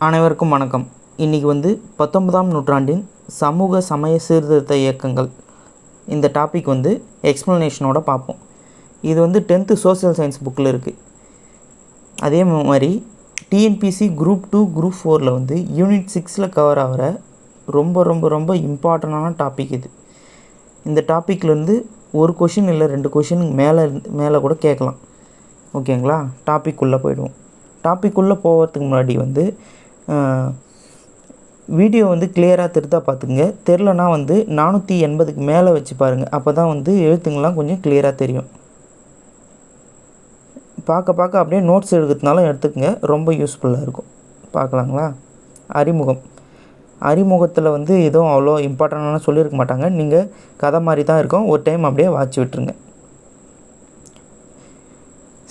அனைவருக்கும் வணக்கம். இன்றைக்கி 19ஆம் நூற்றாண்டின் சமூக சமய சீர்திருத்த இயக்கங்கள் இந்த டாபிக் எக்ஸ்ப்ளனேஷனோட பார்ப்போம். இது 10th சோஷியல் சயின்ஸ் புக்கில் இருக்குது. அதே மாதிரி டிஎன்பிசி குரூப் 2 குரூப் 4ல் யூனிட் 6ல் கவர் ஆகிற ரொம்ப ரொம்ப ரொம்ப இம்பார்ட்டண்டான டாபிக் இது. இந்த டாப்பிக்லேருந்து ஒரு கொஷின் இல்லை 2 கொஷினுக்கு மேலே கூட கேட்கலாம். ஓகேங்களா? டாபிக்குள்ளே போயிடுவோம். டாபிக்குள்ளே போகிறதுக்கு முன்னாடி வீடியோ கிளியராக திருத்தா பார்த்துக்குங்க. தெரிலனா 480க்கு மேலே வச்சு பாருங்கள். அப்போ தான் எழுத்துங்கள்லாம் கொஞ்சம் கிளியராக தெரியும். பார்க்க அப்படியே நோட்ஸ் எடுக்கிறதுனால எடுத்துக்கங்க, ரொம்ப யூஸ்ஃபுல்லாக இருக்கும். பார்க்கலாங்களா? அறிமுகத்தில் எதுவும் அவ்வளோ இம்பார்ட்டண்டான சொல்லியிருக்க மாட்டாங்க. நீங்கள் கதை மாதிரி தான் இருக்கும். ஒரு டைம் அப்படியே வாட்சி விட்டுருங்க.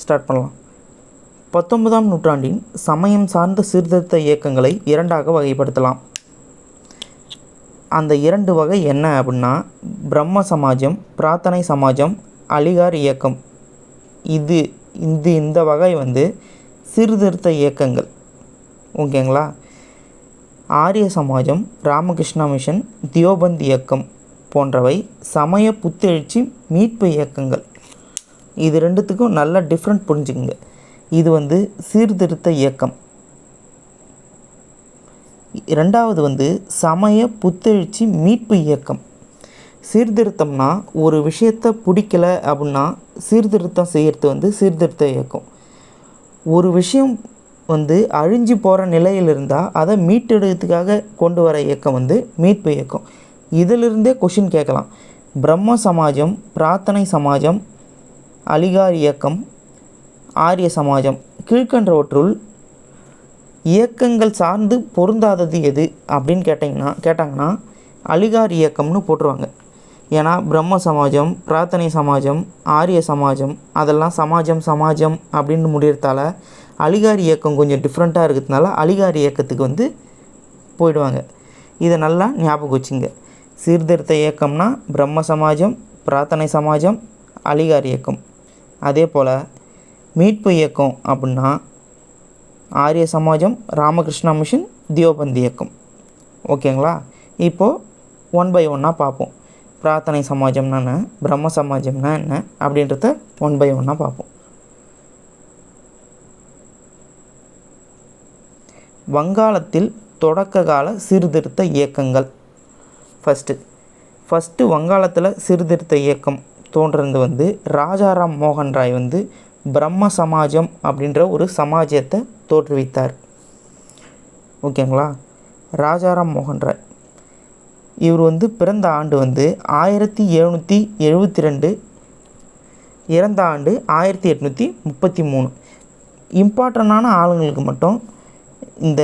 ஸ்டார்ட் பண்ணலாம். 19ஆம் நூற்றாண்டின் சமயம் சார்ந்த சீர்திருத்த இயக்கங்களை 2ஆக வகைப்படுத்தலாம். அந்த 2 வகை என்ன அப்படின்னா, பிரம்ம சமாஜம், பிரார்த்தனை சமாஜம், அலிகார் இயக்கம். இந்த வகை சீர்திருத்த இயக்கங்கள். ஓகேங்களா? ஆரிய சமாஜம், ராமகிருஷ்ணா மிஷன், தியோபந்த் இயக்கம் போன்றவை சமய புத்தெழுச்சி மீட்பு இயக்கங்கள். இது ரெண்டுத்துக்கும் நல்ல டிஃப்ரெண்ட் புரிஞ்சுக்குங்க. இது சீர்திருத்த இயக்கம். ரெண்டாவது சமய புத்தெழுச்சி மீட்பு இயக்கம். சீர்திருத்தம்னா ஒரு விஷயத்தை பிடிக்கலை அப்படின்னா சீர்திருத்தம் செய்கிறது சீர்திருத்த இயக்கம். ஒரு விஷயம் அழிஞ்சு போகிற நிலையில் இருந்தால் அதை மீட்டெடுக்கிறதுக்காக கொண்டு வர இயக்கம் மீட்பு இயக்கம். இதிலிருந்தே கொஷின் கேட்கலாம். பிரம்ம சமாஜம், பிரார்த்தனை சமாஜம், அலிகார் இயக்கம், ஆரிய சமாஜம் கீழ்கண்டவற்றுள் இயக்கங்கள் சார்ந்து பொருந்தாதது எது அப்படின்னு கேட்டாங்கன்னா அலிகார் இயக்கம்னு போட்டுருவாங்க. ஏன்னா பிரம்ம சமாஜம், பிரார்த்தனை சமாஜம், ஆரிய சமாஜம் அதெல்லாம் சமாஜம் அப்படின்னு முடியறதால அலிகார் இயக்கம் கொஞ்சம் டிஃப்ரெண்ட்டாக இருக்கிறதுனால அலிகார் இயக்கத்துக்கு போயிடுவாங்க. இதை நல்லா ஞாபகம் வச்சுங்க. சீர்திருத்த இயக்கம்னா பிரம்ம சமாஜம், பிரார்த்தனை சமாஜம், அலிகார் இயக்கம். அதே போல் மீட்பு இயக்கம் அப்படின்னா ஆரிய சமாஜம், ராமகிருஷ்ணா மிஷன், தியோபந்த் இயக்கம். ஓகேங்களா? இப்போது 1 by 1 பார்ப்போம். பிரார்த்தனை சமாஜம்னா என்ன, பிரம்ம சமாஜம்னா என்ன அப்படின்றத 1 by 1 பார்ப்போம். வங்காளத்தில் தொடக்க கால சீர்திருத்த இயக்கங்கள். ஃபஸ்ட்டு வங்காளத்தில் சீர்திருத்த இயக்கம் தோன்றது ராஜாராம் மோகன் ராய் பிரம்ம சமாஜம் அப்படின்ற ஒரு சமாஜத்தை தோற்றுவித்தார். ஓகேங்களா? ராஜாராம் மோகன் ராய் இவர் பிறந்த ஆண்டு 1772, இறந்த ஆண்டு 1833. இம்பார்ட்டண்டான ஆளுங்களுக்கு மட்டும் இந்த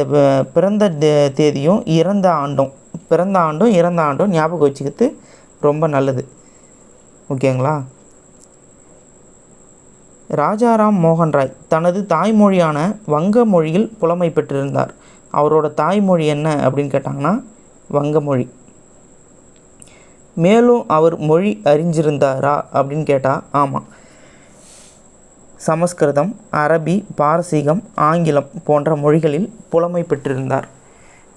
பிறந்த தேதியும் இறந்த ஆண்டும் ஞாபகம் வச்சுக்கிறது ரொம்ப நல்லது. ஓகேங்களா? ராஜாராம் மோகன் ராய் தனது தாய்மொழியான வங்க மொழியில் புலமை பெற்றிருந்தார். அவரோட தாய்மொழி என்ன அப்படின்னு கேட்டாங்கன்னா வங்க மொழி. மேலும் அவர் மொழி அறிஞ்சிருந்தாரா அப்படின்னு கேட்டால் ஆமாம். சமஸ்கிருதம், அரபி, பாரசீகம், ஆங்கிலம் போன்ற மொழிகளில் புலமை பெற்றிருந்தார்.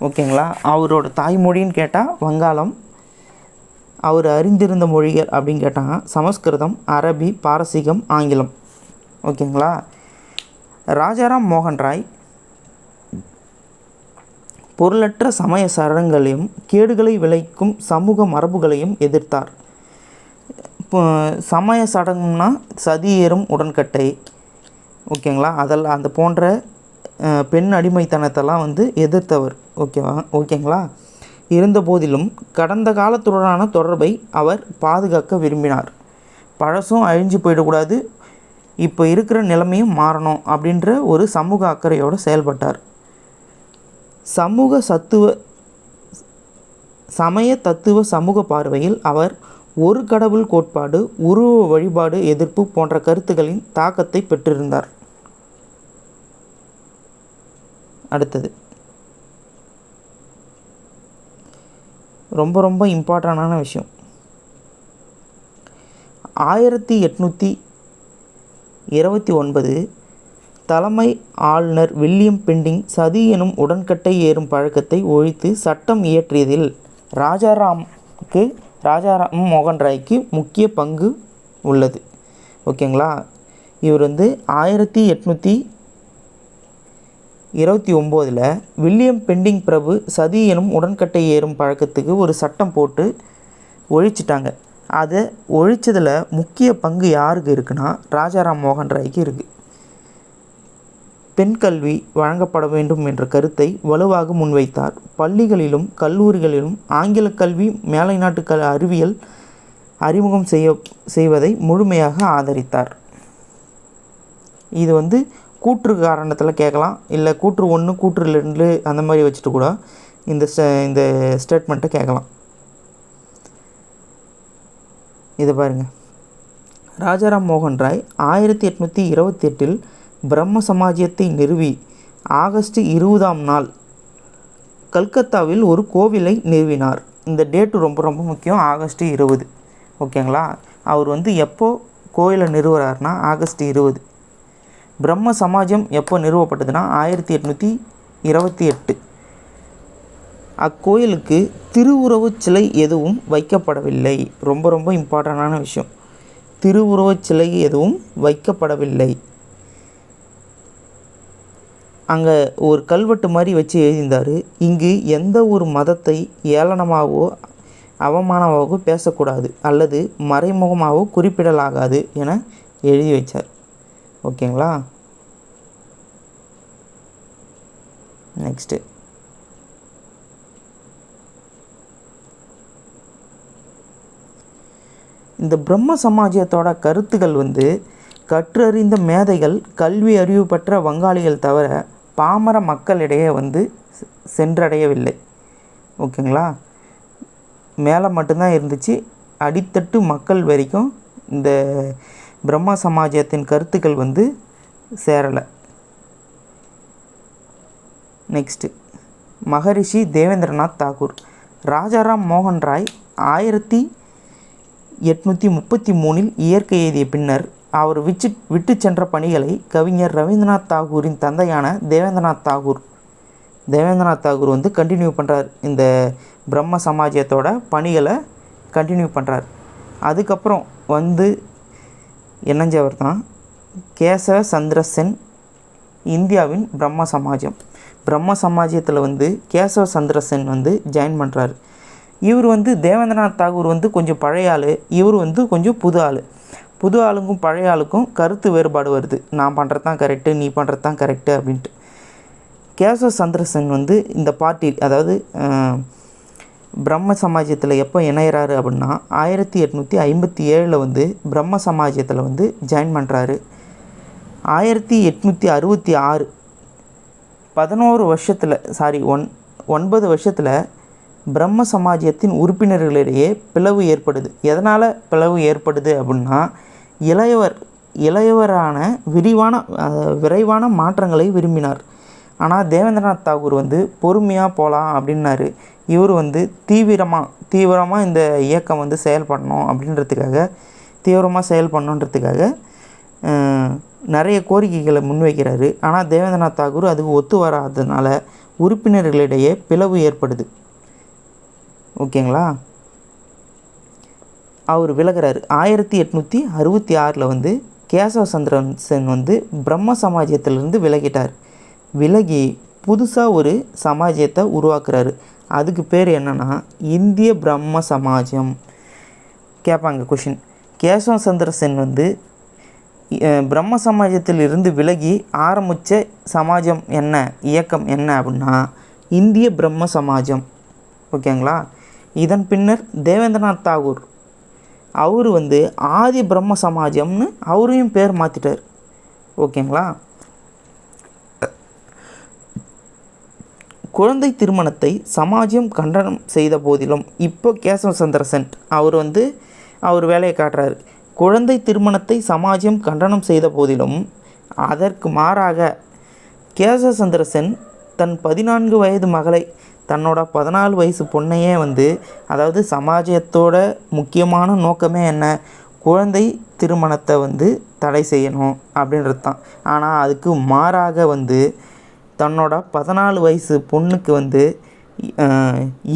ஓகேங்களா? அவரோட தாய்மொழின்னு கேட்டால் வங்காளம். அவர் அறிந்திருந்த மொழிகள் அப்படின்னு கேட்டாங்க சமஸ்கிருதம், அரபி, பாரசீகம், ஆங்கிலம். ஓகேங்களா? ராஜாராம் மோகன் ராய் பொருளற்ற சமய சடங்குகளையும் கேடுகளை விளைக்கும் சமூக மரபுகளையும் எதிர்த்தார். இப்போ சமய சடங்குனா சதியேறும் உடன்கட்டை. ஓகேங்களா? அதெல்லாம் அந்த போன்ற பெண் அடிமைத்தனத்தெல்லாம் எதிர்த்தவர். ஓகேங்களா? இருந்த போதிலும் கடந்த காலத்துடனான தொடர்பை அவர் பாதுகாக்க விரும்பினார். பழசும் அழிஞ்சு போயிடக்கூடாது, இப்போ இருக்கிற நிலைமையும் மாறணும் அப்படின்ற ஒரு சமூக அக்கறையோடு செயல்பட்டார். சமய தத்துவ சமூக பார்வையில் அவர் ஒரு கடவுள் கோட்பாடு, உருவ வழிபாடு எதிர்ப்பு போன்ற கருத்துக்களின் தாக்கத்தை பெற்றிருந்தார். அடுத்தது ரொம்ப ரொம்ப இம்பார்ட்டண்டான விஷயம். 1829 தலைமை ஆளுநர் வில்லியம் பெண்டிங் சதி எனும் உடன்கட்டை ஏறும் பழக்கத்தை ஒழித்து சட்டம் இயற்றியதில் ராஜாராம் மோகன் ராய்க்கு முக்கிய பங்கு உள்ளது. ஓகேங்களா. இவர் வந்து 1829 வில்லியம் பெண்டிங் பிரபு சதி எனும் உடன்கட்டை ஏறும் பழக்கத்துக்கு ஒரு சட்டம் போட்டு ஒழிச்சிட்டாங்க. அதை ஒழிச்சதில் முக்கிய பங்கு யாருக்கு இருக்குன்னா ராஜாராம் மோகன் ராய்க்கு இருக்குது. பெண் கல்வி வழங்கப்பட வேண்டும் என்ற கருத்தை வலுவாக முன்வைத்தார். பள்ளிகளிலும் கல்லூரிகளிலும் ஆங்கில கல்வி மேலை நாட்டு அறிவியல் அறிமுகம் செய்வதை முழுமையாக ஆதரித்தார். இது வந்து கூற்று காரணத்தில் கேட்கலாம், இல்லை கூற்று 1 கூற்று 2 அந்த மாதிரி வச்சுட்டு கூட இந்த ஸ்டேட்மெண்ட்டை கேட்கலாம். இதை பாருங்கள். ராஜாராம் மோகன் ராய் 1828 பிரம்ம சமாஜத்தை நிறுவி ஆகஸ்ட் 20 கல்கத்தாவில் ஒரு கோவிலை நிறுவினார். இந்த டேட்டு ரொம்ப ரொம்ப முக்கியம், ஆகஸ்ட் 20. ஓகேங்களா. அவர் வந்து எப்போ கோவிலை நிறுவுறாருனா ஆகஸ்ட் 20. பிரம்ம சமாஜம் எப்போ நிறுவப்பட்டதுன்னா 1828. அக்கோயிலுக்கு திருவுருவச் சிலை எதுவும் வைக்கப்படவில்லை. ரொம்ப ரொம்ப இம்பார்ட்டண்டான விஷயம், திருவுருவச் சிலை எதுவும் வைக்கப்படவில்லை. அங்கே ஒரு கல்வெட்டு மாதிரி வச்சு எழுதியிருந்தார், இங்கு எந்த ஒரு மதத்தை ஏளனமாகவோ அவமானமாகவோ பேசக்கூடாது அல்லது மறைமுகமாகவோ குறிப்பிடலாகாது என எழுதி வச்சார். ஓகேங்களா. நெக்ஸ்ட்டு இந்த பிரம்ம சமாஜத்தோட கருத்துக்கள் வந்து கற்றறிந்த மேதைகள் கல்வி அறிவு பெற்ற வங்காளிகள் தவிர பாமர மக்களிடையே வந்து சென்றடையவில்லை. ஓகேங்களா. மேலே மட்டும்தான் இருந்துச்சு, அடித்தட்டு மக்கள் வரைக்கும் இந்த பிரம்ம சமாஜத்தின் கருத்துக்கள் வந்து சேரலை. நெக்ஸ்ட்டு மகரிஷி தேவேந்திரநாத் தாகூர். ராஜாராம் மோகன் ராய் 1833 இயற்கை எழுதிய பின்னர் அவர் விட்டு சென்ற பணிகளை கவிஞர் ரவீந்திரநாத் தாகூரின் தந்தையான தேவேந்திரநாத் தாகூர் வந்து கண்டினியூ பண்ணுறார். இந்த பிரம்ம சமாஜத்தோட பணிகளை கண்டினியூ பண்ணுறார். அதுக்கப்புறம் வந்து இணைஞ்சவர் தான் கேசவ சந்திர சென். இந்தியாவின் பிரம்ம சமாஜத்தில் வந்து கேசவ சந்திர சென் வந்து ஜாயின் பண்ணுறாரு. இவர் வந்து தேவேந்திரநாத் தாகூர் வந்து கொஞ்சம் பழைய ஆள், இவர் வந்து கொஞ்சம் புது ஆளுக்கும் பழைய ஆளுக்கும் கருத்து வேறுபாடு வருது. நான் பண்ணுறது தான் கரெக்டு, நீ பண்ணுறது தான் கரெக்டு அப்படின்ட்டு. கேசவ சந்திர சென் வந்து இந்த பார்ட்டி, அதாவது பிரம்ம சமாஜத்தில் எப்போ இணையிறாரு அப்படின்னா 1857 வந்து பிரம்ம சமாஜத்தில் வந்து ஜாயின் பண்ணுறாரு. 1866 9 வருஷத்தில் பிரம்ம சமாஜத்தின் உறுப்பினர்களிடையே பிளவு ஏற்படுது. எதனால் பிளவு ஏற்படுது அப்படின்னா இளையவரான விரைவான மாற்றங்களை விரும்பினார். ஆனால் தேவேந்திரநாத் தாகூர் வந்து பொறுமையாக போகலாம் அப்படின்னாரு. இவர் வந்து தீவிரமாக இந்த இயக்கம் வந்து செயல்படணுன்றதுக்காக நிறைய கோரிக்கைகளை முன்வைக்கிறாரு. ஆனால் தேவேந்திரநாத் தாகூர் அதுக்கு ஒத்து வராததுனால உறுப்பினர்களிடையே பிளவு ஏற்படுது. ஓகேங்களா. அவர் விலகிறாரு. 1866 வந்து கேசவ சந்திரன் சென் வந்து பிரம்ம சமாஜத்திலிருந்து விலகி புதுசாக ஒரு சமாஜத்தை உருவாக்குறாரு. அதுக்கு பேர் என்னென்னா இந்திய பிரம்ம சமாஜம். கேட்பாங்க கொஷின். கேசவ சந்திர சென் வந்து பிரம்ம சமாஜத்தில் இருந்து விலகி ஆரம்பித்த சமாஜம் என்ன, இயக்கம் என்ன அப்படின்னா இந்திய பிரம்ம சமாஜம். ஓகேங்களா. இதன் பின்னர் தேவேந்திரநாத் தாகூர் அவர் வந்து ஆதி பிரம்ம சமாஜம்னு அவரையும் பேர் மாற்றிட்டார். ஓகேங்களா. குழந்தை திருமணத்தை சமாஜம் கண்டனம் செய்த போதிலும் இப்போ கேசவ சந்திர சென் அவர் வேலையை காட்டுறாரு. குழந்தை திருமணத்தை சமாஜம் கண்டனம் செய்த போதிலும் அதற்கு மாறாக கேசவ சந்திர சென் தன் 14 வயது மகளை தன்னோட 14 வயசு பொண்ணையே வந்து, அதாவது சமாஜத்தோட முக்கியமான நோக்கமே என்ன, குழந்தை திருமணத்தை வந்து தடை செய்யணும் அப்படின்றது தான். ஆனால் அதுக்கு மாறாக வந்து தன்னோட 14 வயசு பொண்ணுக்கு வந்து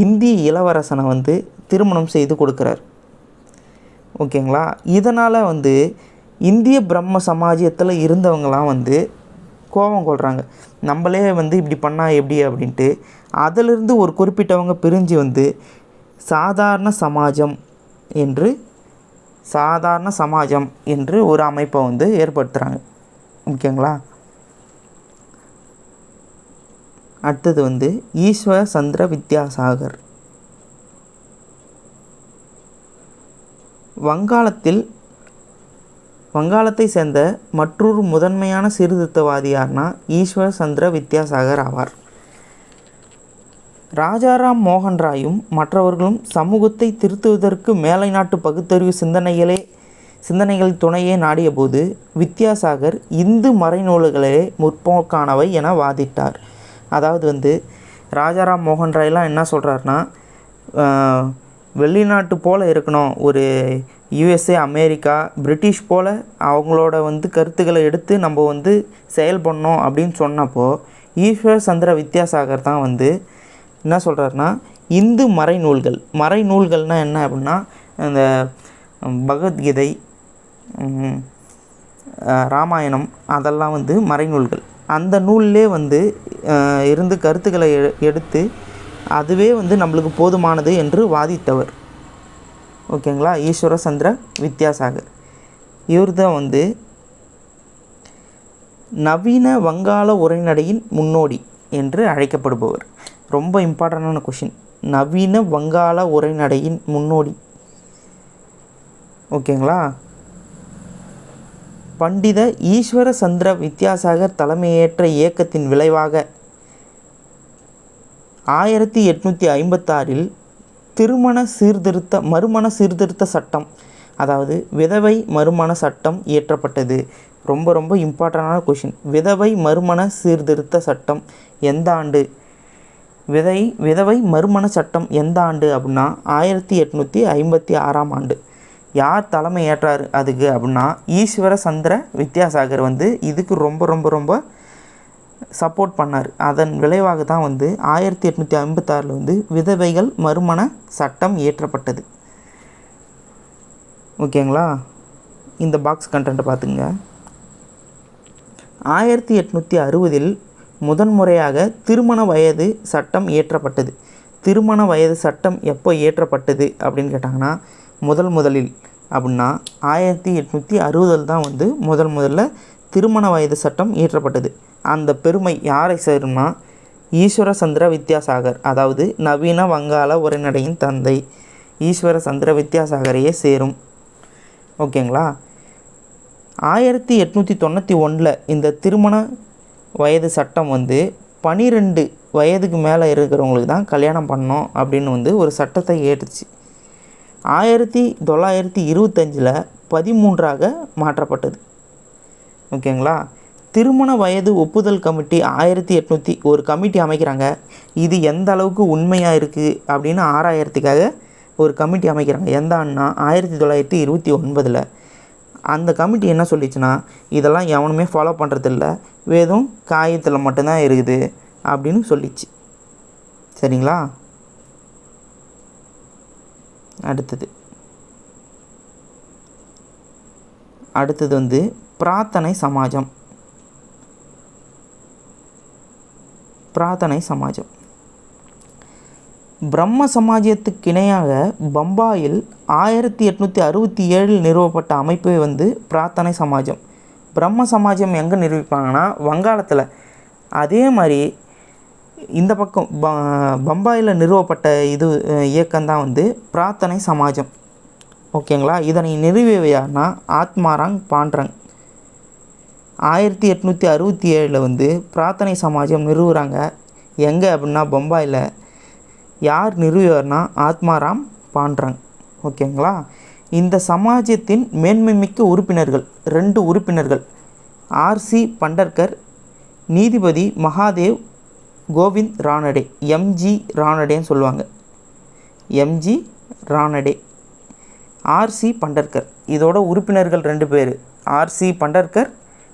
இந்திய இளவரசனை வந்து திருமணம் செய்து கொடுக்குறார். ஓகேங்களா. இதனால் வந்து இந்திய பிரம்ம சமாஜத்தில் இருந்தவங்களாம் வந்து கோபம் கொள்கிறாங்க. நம்மளே வந்து இப்படி பண்ணால் எப்படி அப்படின்ட்டு. அதிலிருந்து ஒரு குறிப்பிட்டவங்க பிரிஞ்சு வந்து சாதாரண சமாஜம் என்று ஒரு அமைப்பை வந்து ஏற்படுத்துகிறாங்க. ஓகேங்களா. அடுத்தது வந்து ஈஸ்வர சந்திர வித்யாசாகர். வங்காளத்தை சேர்ந்த மற்றொரு முதன்மையான சீர்திருத்தவாதி யார்னா ஈஸ்வர சந்திர வித்யாசாகர் ஆவார். ராஜாராம் மோகன் ராயும் மற்றவர்களும் சமூகத்தை திருத்துவதற்கு மேலை நாட்டு பகுத்தறிவு சிந்தனைகள் துணையே நாடிய போது வித்யாசாகர் இந்து மறைநூல்களே முற்போக்கானவை என வாதிட்டார். அதாவது வந்து ராஜாராம் மோகன் ராய்லாம் என்ன சொல்கிறாருன்னா, வெளிநாட்டு போல் இருக்கணும், ஒரு யுஎஸ்ஏ, அமெரிக்கா, பிரிட்டிஷ் போல் அவங்களோட வந்து கருத்துக்களை எடுத்து நம்ம வந்து செயல்படணும் அப்படின்னு சொன்னப்போ ஈஸ்வர சந்திர வித்யாசாகர் தான் வந்து என்ன சொல்கிறாருன்னா, இந்து மறைநூல்கள்னால் என்ன அப்படின்னா, இந்த பகவத்கீதை, ராமாயணம், அதெல்லாம் வந்து மறைநூல்கள். அந்த நூல்லே வந்து இருந்து கருத்துக்களை எடுத்து அதுவே வந்து நம்மளுக்கு போதுமானது என்று வாதித்தவர். ஓகேங்களா. ஈஸ்வர சந்திர வித்யாசாகர் இவர் தான் வந்து நவீன வங்காள உரைநடையின் முன்னோடி என்று அழைக்கப்படுபவர். ரொம்ப இம்பார்ட்டண்டான கொஷின். நவீன வங்காள உரைநடையின் முன்னோடி. ஓகேங்களா. பண்டித ஈஸ்வர சந்திர வித்யாசாகர் தலைமையேற்ற இயக்கத்தின் விளைவாக 1856 மறுமண சீர்திருத்த சட்டம், அதாவது விதவை மறுமண சட்டம் இயற்றப்பட்டது. ரொம்ப ரொம்ப இம்பார்ட்டண்டான கொஷின். விதவை மறுமண சீர்திருத்த சட்டம் எந்த ஆண்டு? விதவை மறுமண சட்டம் எந்த ஆண்டு அப்படின்னா 1856 ஆண்டு. யார் தலைமை ஏற்றார் அதுக்கு அப்படின்னா ஈஸ்வர சந்திர வித்யாசாகர் வந்து இதுக்கு ரொம்ப ரொம்ப ரொம்ப சப்போர்ட் பண்ணார். அதன் விளைவாக தான் வந்து 1856 வந்து விதவைகள் மறுமண சட்டம் இயற்றப்பட்டது. ஓகேங்களா. இந்த பாக்ஸ் கண்டென்ட்டை பார்த்துங்க. 1860 முதன்முறையாக திருமண வயது சட்டம் இயற்றப்பட்டது. திருமண வயது சட்டம் எப்போ இயற்றப்பட்டது அப்படின்னு கேட்டாங்கன்னா முதலில் அப்படின்னா 1860 தான் வந்து முதல்ல திருமண வயது சட்டம் இயற்றப்பட்டது. அந்த பெருமை யாரை சேரும்னா ஈஸ்வர சந்திர வித்யாசாகர், அதாவது நவீன வங்காள உரைநடையின் தந்தை ஈஸ்வர சந்திர வித்யாசாகரையே சேரும். ஓகேங்களா. 1891 இந்த திருமண வயது சட்டம் வந்து 12 வயதுக்கு மேலே இருக்கிறவங்களுக்கு தான் கல்யாணம் பண்ணணும் அப்படின்னு வந்து ஒரு சட்டத்தை ஏற்றுச்சு. 1925 13ஆக மாற்றப்பட்டது. ஓகேங்களா. திருமண வயது ஒப்புதல் கமிட்டி 1800 ஒரு கமிட்டி அமைக்கிறாங்க. இது எந்த அளவுக்கு உண்மையாக இருக்குது அப்படின்னு ஆராயறதுக்காக ஒரு கமிட்டி அமைக்கிறாங்க. எந்த ஆண்டுனா 1929. அந்த கமிட்டி என்ன சொல்லிச்சுன்னா, இதெல்லாம் எவனுமே ஃபாலோ பண்ணுறதில்ல, வேதும் காயத்தில் மட்டும்தான் இருக்குது அப்படின்னு சொல்லிச்சு. சரிங்களா. அடுத்தது வந்து பிரார்த்தனை சமாஜம். பிரம்ம சமாஜத்துக்கு இணையாக பம்பாயில் 1867 நிறுவப்பட்ட அமைப்பே வந்து பிரார்த்தனை சமாஜம். பிரம்ம சமாஜம் எங்கே நிரூபிப்பாங்கன்னா வங்காளத்தில். அதே மாதிரி இந்த பக்கம் பம்பாயில் நிறுவப்பட்ட இயக்கம்தான் வந்து பிரார்த்தனை சமாஜம். ஓகேங்களா. இதனை நிறுவியவையார்னா ஆத்மாராம் பாண்டரங். 1867 வந்து பிரார்த்தனை சமாஜம் நிறுவுகிறாங்க. எங்கே அப்படின்னா பம்பாயில். யார் நிறுவியவர்னா ஆத்மாராம் பாண்டரங். ஓகேங்களா. இந்த சமாஜத்தின் மேன்மைமிக்க உறுப்பினர்கள் 2 உறுப்பினர்கள் ஆர்சி பண்டர்கர், நீதிபதி மகாதேவ் கோவிந்த் ரானடே, எம்ஜி ரானடேன்னு சொல்லுவாங்க. MG Ranade RC Bhandarkar. இதோட உறுப்பினர்கள் 2 பேர், ஆர்சி பண்டர்கர்,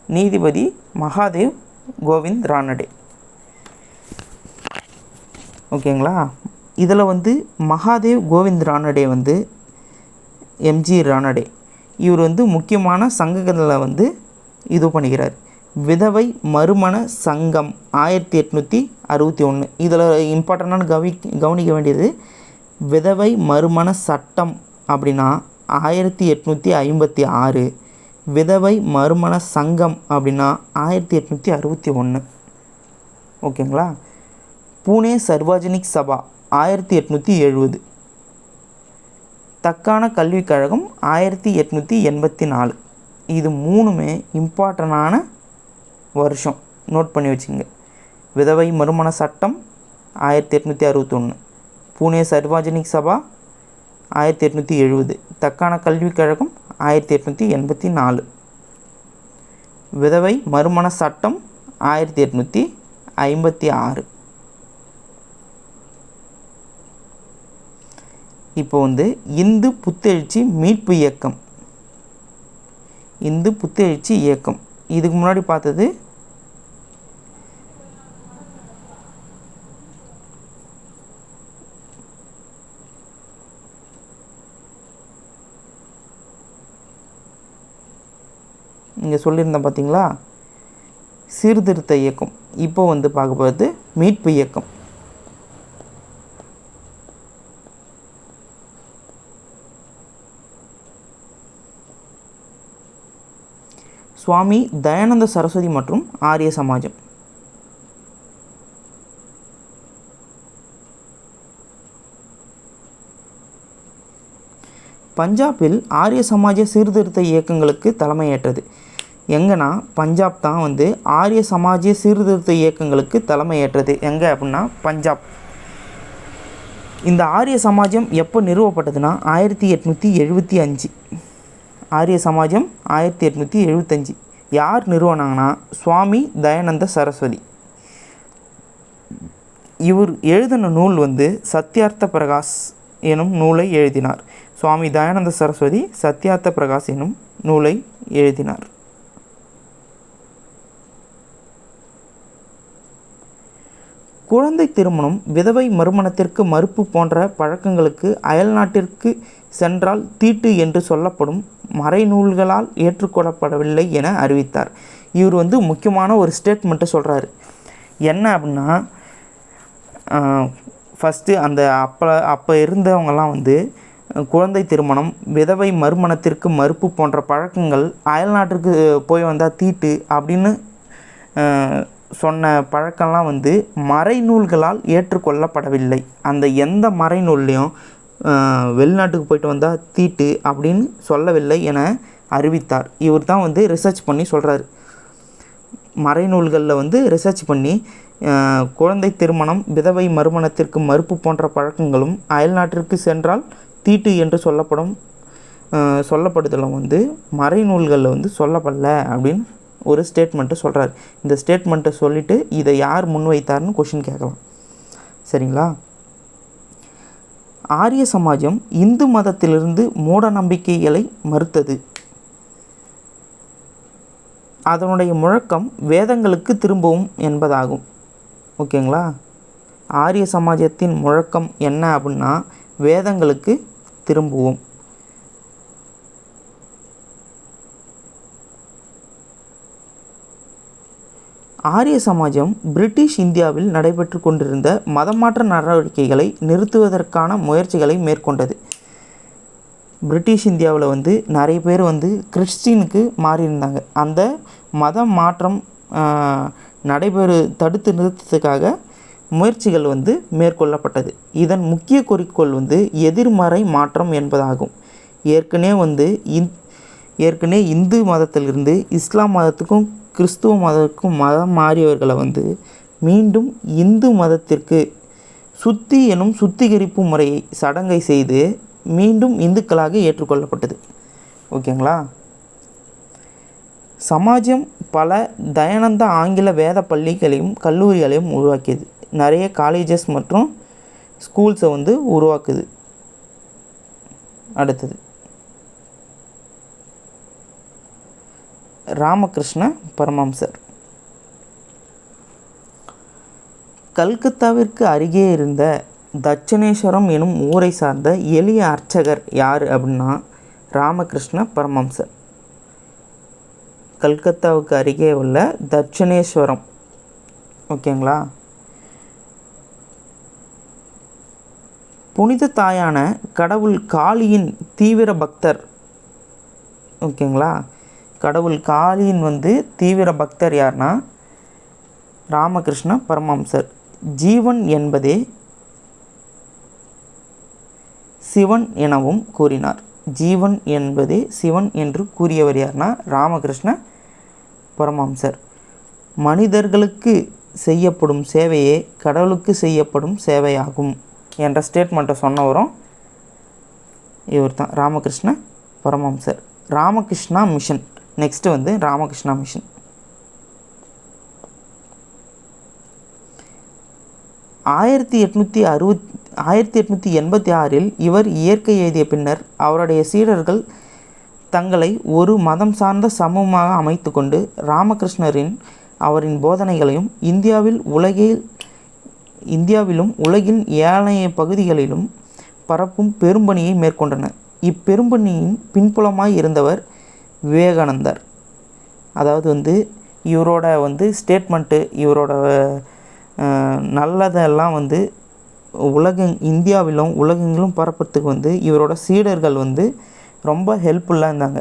நீதிபதி மகாதேவ் கோவிந்த் ரானடே. ஓகேங்களா. இதில் வந்து மகாதேவ் கோவிந்த் ரானடே வந்து எம்ஜி ரானடே, இவர் வந்து முக்கியமான சங்கங்களில் வந்து இது பண்ணிக்கிறார். விதவை மறுமண சங்கம் 1861. இதில் இம்பார்ட்டண்டான கவனிக்க வேண்டியது, விதவை மறுமண சட்டம் அப்படின்னா 1856, விதவை மறுமண சங்கம் அப்படின்னா 1861. ஓகேங்களா. பூனே சர்வாஜனிக் சபா 1870, தக்கான கல்விக் கழகம் 1884. இது 3மே இம்பார்ட்டண்டான வருஷம், நோட் பண்ணி வச்சுங்க. விதவை மறுமண சட்டம் 1861, பூனே சர்வாஜனிக் சபா 1870, தக்கான கல்விக் கழகம் 1884. விதவை மறுமண சட்டம் 1856. இப்போ வந்து இந்து புத்தெழுச்சி மீட்பு இயக்கம், இந்து புத்தெழுச்சி இயக்கம் இதுக்கு முன்னாடி பார்த்தது இங்கே சொல்லியிருந்தேன் பார்த்தீங்களா, சீர்திருத்த இயக்கம். இப்போ வந்து பார்க்க போகிறது மீட்பு இயக்கம். சுவாமி தயானந்த சரஸ்வதி மற்றும் ஆரிய சமாஜம். பஞ்சாபில் ஆரிய சமாஜ சீர்திருத்த இயக்கங்களுக்கு தலைமையேற்றது. எங்கன்னா பஞ்சாப் தான் வந்து ஆரிய சமாஜ சீர்திருத்த இயக்கங்களுக்கு தலைமையேற்றது. எங்கே அப்படின்னா பஞ்சாப். இந்த ஆரிய சமாஜம் எப்போ நிறுவப்பட்டதுன்னா 1875. ஆரிய சமாஜம் 1875. யார் நிறுவனாங்கன்னா சுவாமி தயானந்த சரஸ்வதி. இவர் எழுதின நூல் வந்து சத்யார்த்த பிரகாஷ் எனும் நூலை எழுதினார். சுவாமி தயானந்த சரஸ்வதி சத்யார்த்த பிரகாஷ் எனும் நூலை எழுதினார். குழந்தை திருமணம், விதவை மறுமணத்திற்கு மறுப்பு போன்ற பழக்கங்களுக்கு அயல்நாட்டிற்கு சென்றால் தீட்டு என்று சொல்லப்படும் மறைநூல்களால் ஏற்றுக்கொள்ளப்படவில்லை என அறிவித்தார். இவர் வந்து முக்கியமான ஒரு ஸ்டேட்மெண்ட்டை சொல்கிறாரு. என்ன அப்படின்னா, ஃபஸ்ட்டு அந்த அப்போ இருந்தவங்கலாம் வந்து குழந்தை திருமணம், விதவை மறுமணத்திற்கு மறுப்பு போன்ற பழக்கங்கள் அயல்நாட்டிற்கு போய் வந்தால் தீட்டு அப்படின்னு சொன்ன பழக்கம்லாம் வந்து மறைநூல்களால் ஏற்றுக்கொள்ளப்படவில்லை. அந்த எந்த மறைநூல்லையும் வெளிநாட்டுக்கு போயிட்டு வந்தால் தீட்டு அப்படின்னு சொல்லவில்லை என அறிவித்தார். இவர் தான் வந்து ரிசர்ச் பண்ணி சொல்கிறார். மறைநூல்களில் வந்து ரிசர்ச் பண்ணி குழந்தை திருமணம், விதவை மறுமணத்திற்கு மறுப்பு போன்ற பழக்கங்களும் அயல்நாட்டிற்கு சென்றால் தீட்டு என்று சொல்லப்படுதலும் வந்து மறைநூல்களில் வந்து சொல்லப்படல அப்படின்னு ஒரு ஸ்டேட்மெண்ட்டை சொல்கிறார். இந்த ஸ்டேட்மெண்ட்டை சொல்லிவிட்டு இதை யார் முன்வைத்தார்னு கொஷின் கேட்கலாம். சரிங்களா. ஆரிய சமாஜம் இந்து மதத்திலிருந்து மூட நம்பிக்கைகளை மறுத்தது. அதனுடைய முழக்கம் வேதங்களுக்கு திரும்பவும் என்பதாகும். ஓகேங்களா. ஆரிய சமாஜத்தின் முழக்கம் என்ன அப்படின்னா வேதங்களுக்கு திரும்புவோம். ஆரிய சமாஜம் பிரிட்டிஷ் இந்தியாவில் நடைபெற்று கொண்டிருந்த மதமாற்ற நடவடிக்கைகளை நிறுத்துவதற்கான முயற்சிகளை மேற்கொண்டது. பிரிட்டிஷ் இந்தியாவில் வந்து நிறைய பேர் வந்து கிறிஸ்டினுக்கு மாறியிருந்தாங்க. அந்த மத மாற்றம் தடுத்து நிறுத்தத்துக்காக முயற்சிகள் வந்து மேற்கொள்ளப்பட்டது. இதன் முக்கிய குறிக்கோள் வந்து எதிர்மறை மாற்றம் என்பதாகும். ஏற்கனவே இந்து மதத்திலிருந்து இஸ்லாம் மதத்துக்கும் கிறிஸ்துவ மதத்துக்கும் மதம் மாறியவர்களை வந்து மீண்டும் இந்து மதத்திற்கு சுத்தி எனும் சுத்திகரிப்பு முறையை சடங்கை செய்து மீண்டும் இந்துக்களாக ஏற்றுக்கொள்ளப்பட்டது. ஓகேங்களா. சமாஜம் பல தயானந்த ஆங்கில வேத பள்ளிகளையும் கல்லூரிகளையும் உருவாக்கியது. நிறைய காலேஜஸ் மற்றும் ஸ்கூல்ஸை வந்து உருவாக்குது. அடுத்தது ராமகிருஷ்ண பரமஹம்சர். கல்கத்தாவிற்கு அருகே இருந்த தட்சிணேஸ்வரம் எனும் ஊரை சார்ந்த எளிய அர்ச்சகர் யார் அப்படின்னா ராமகிருஷ்ண பரமஹம்சர். கல்கத்தாவுக்கு அருகே உள்ள தட்சிணேஸ்வரம், ஓகேங்களா, புனித தாயான கடவுள் காளியின் தீவிர பக்தர். ஓகேங்களா, கடவுள் காளியின் தீவிர பக்தர் யார்னா ராமகிருஷ்ண பரமஹம்சர். ஜீவன் என்பதே சிவன் எனவும் கூறினார். ஜீவன் என்பதே சிவன் என்று கூறியவர் யார்னா ராமகிருஷ்ண பரமஹம்சர். மனிதர்களுக்கு செய்யப்படும் சேவையே கடவுளுக்கு செய்யப்படும் சேவையாகும் என்ற ஸ்டேட்மெண்ட்டை சொன்னவரும் இவர் தான், ராமகிருஷ்ண பரமஹம்சர். Ramakrishna mission. Next Ramakrishna mission. 1886 இவர் இயற்கை எழுதிய பின்னர் அவருடைய சீடர்கள் தங்களை ஒரு மதம் சார்ந்த சமூகமாக அமைத்து கொண்டு ராமகிருஷ்ணரின் அவரின் போதனைகளையும் இந்தியாவிலும் உலகின் ஏனைய பகுதிகளிலும் பரப்பும் பெரும்பணியை மேற்கொண்டனர். இப்பெரும்பணியின் பின்புலமாய் இருந்தவர் விவேகானந்தர். அதாவது இவரோட ஸ்டேட்மெண்ட்டு, இவரோட நல்லதெல்லாம் இந்தியாவிலும் உலகெங்கிலும் பரப்புறதுக்கு இவரோட சீடர்கள் ரொம்ப ஹெல்ப்ஃபுல்லாக இருந்தாங்க.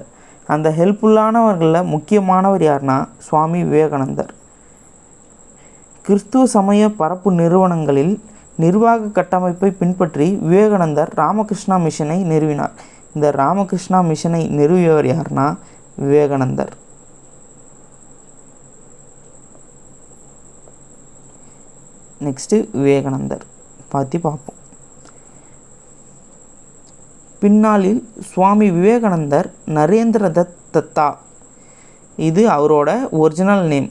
அந்த ஹெல்ப்ஃபுல்லானவர்களில் முக்கியமானவர் யார்னா சுவாமி விவேகானந்தர். கிறிஸ்துவ சமய பரப்பு நிறுவனங்களில் நிர்வாக கட்டமைப்பை பின்பற்றி விவேகானந்தர் ராமகிருஷ்ணா மிஷனை நிறுவினார். இந்த ராமகிருஷ்ணா மிஷனை நிறுவியவர் யார்னா விவேகானந்தர். நெக்ஸ்ட்டு விவேகானந்தர் பற்றி பார்ப்போம். பின்னாளில் சுவாமி விவேகானந்தர் நரேந்திர தத்தா, இது அவரோட ஒரிஜினல் நேம்.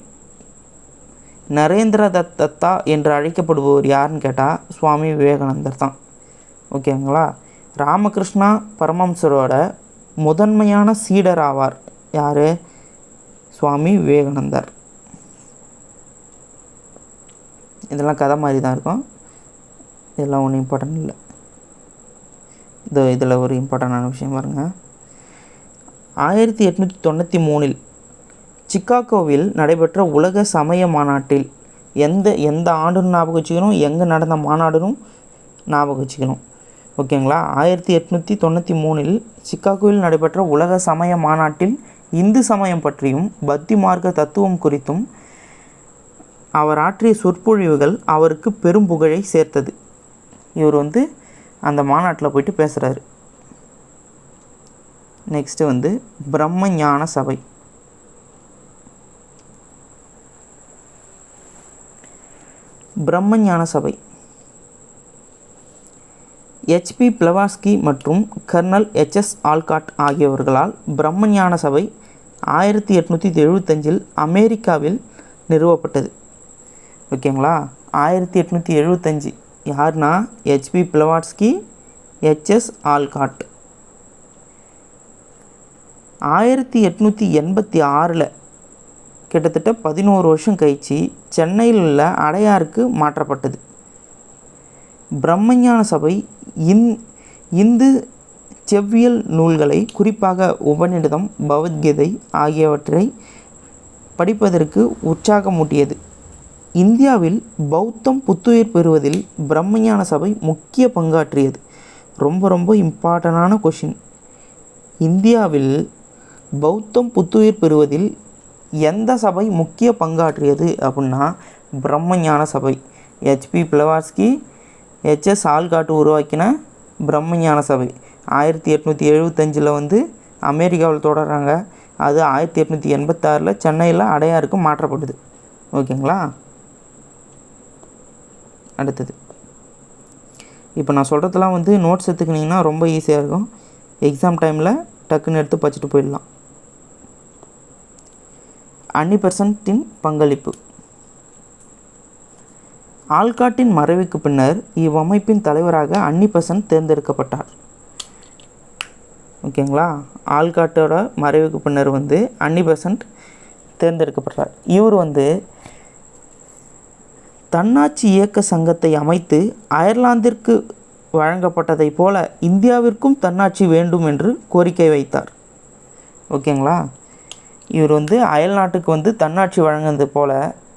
நரேந்திர தத்தா என்று அழைக்கப்படுபவர் யாருன்னு கேட்டால் சுவாமி விவேகானந்தர் தான். ஓகேங்களா, ராமகிருஷ்ணா பரமஹம்சரோட முதன்மையான சீடர் ஆவார். யார்? சுவாமி விவேகானந்தர். இதெல்லாம் கதை மாதிரி தான் இருக்கும், இதெல்லாம் ஒன்றும் இம்பார்ட்டன்ட் இல்லை. இதில் ஒரு இம்பார்ட்டண்டான விஷயம் பாருங்கள். 1893 சிக்காகோவில் நடைபெற்ற உலக சமய மாநாட்டில் எந்த ஆண்டுன்னு ஞாபகம் வச்சுக்கணும், எங்கே நடந்த மாநாடுன்னு ஞாபகம் வச்சுக்கணும். ஓகேங்களா, 1893 சிக்காகோவில் நடைபெற்ற உலக சமய மாநாட்டில் இந்து சமயம் பற்றியும் பக்தி மார்க்க தத்துவம் குறித்தும் அவர் ஆற்றிய சொற்பொழிவுகள் அவருக்கு பெரும் புகழை சேர்த்தது. இவர் அந்த மாநாட்டில் போயிட்டு பேசுகிறாரு. நெக்ஸ்ட்டு பிரம்ம ஞான சபை. பிரம்ம ஞான சபை HP பிளவாஸ்கி மற்றும் கர்னல் HS ஆல்காட் ஆகியவர்களால் பிரம்ம ஞான சபை 1875 அமெரிக்காவில் நிறுவப்பட்டது. ஓகேங்களா, 1875 யார்னா HP பிளவாட்ஸ்கி, HS ஆல்காட். 1886 கிட்டத்தட்ட 11 வருஷம் கழித்து சென்னையில் உள்ள அடையாருக்கு மாற்றப்பட்டது. பிரம்மஞான சபை இந்து செவ்வியல் நூல்களை, குறிப்பாக உபநிடதம், பகவத்கீதை ஆகியவற்றை படிப்பதற்கு உற்சாகமூட்டியது. இந்தியாவில் பௌத்தம் புத்துயிர் பெறுவதில் பிரம்மஞான சபை முக்கிய பங்காற்றியது. ரொம்ப இம்பார்ட்டண்டான கொஷின். இந்தியாவில் பௌத்தம் புத்துயிர் பெறுவதில் எந்த சபை முக்கிய பங்காற்றியது அப்படின்னா பிரம்மஞான சபை. HP பிளவாட்ஸ்கி, HS ஆல்காட் உருவாக்கின பிரம்மஞான சபை 1875 அமெரிக்காவில் தொடர்றாங்க. அது 1886 சென்னையில் அடையாருக்கு மாற்றப்படுது. ஓகேங்களா, அடுத்தது இப்போ நான் சொல்கிறதுலாம் நோட்ஸ் எடுத்துக்கிட்டிங்கன்னா ரொம்ப ஈஸியாக இருக்கும். எக்ஸாம் டைமில் டக்குன்னு எடுத்து படிச்சுட்டு போயிடலாம். அன்னி பெசன்ட்டின் பங்களிப்பு. ஆல்காட்டின் மறைவுக்கு பின்னர் இவ்வமைப்பின் தலைவராக அன்னி பெசன்ட் தேர்ந்தெடுக்கப்பட்டார். ஓகேங்களா, ஆல்காட்டோட மறைவுக்கு பின்னர் அன்னி பெசன்ட் தேர்ந்தெடுக்கப்பட்டார். இவர் வந்து தன்னாட்சி இயக்க சங்கத்தை அமைத்து அயர்லாந்திற்கு வழங்கப்பட்டதை போல இந்தியாவிற்கும் தன்னாட்சி வேண்டும் என்று கோரிக்கை வைத்தார். ஓகேங்களா. இவர் வந்து அயல் நாட்டுக்கு வந்து தன்னாட்சி வழங்கினது போல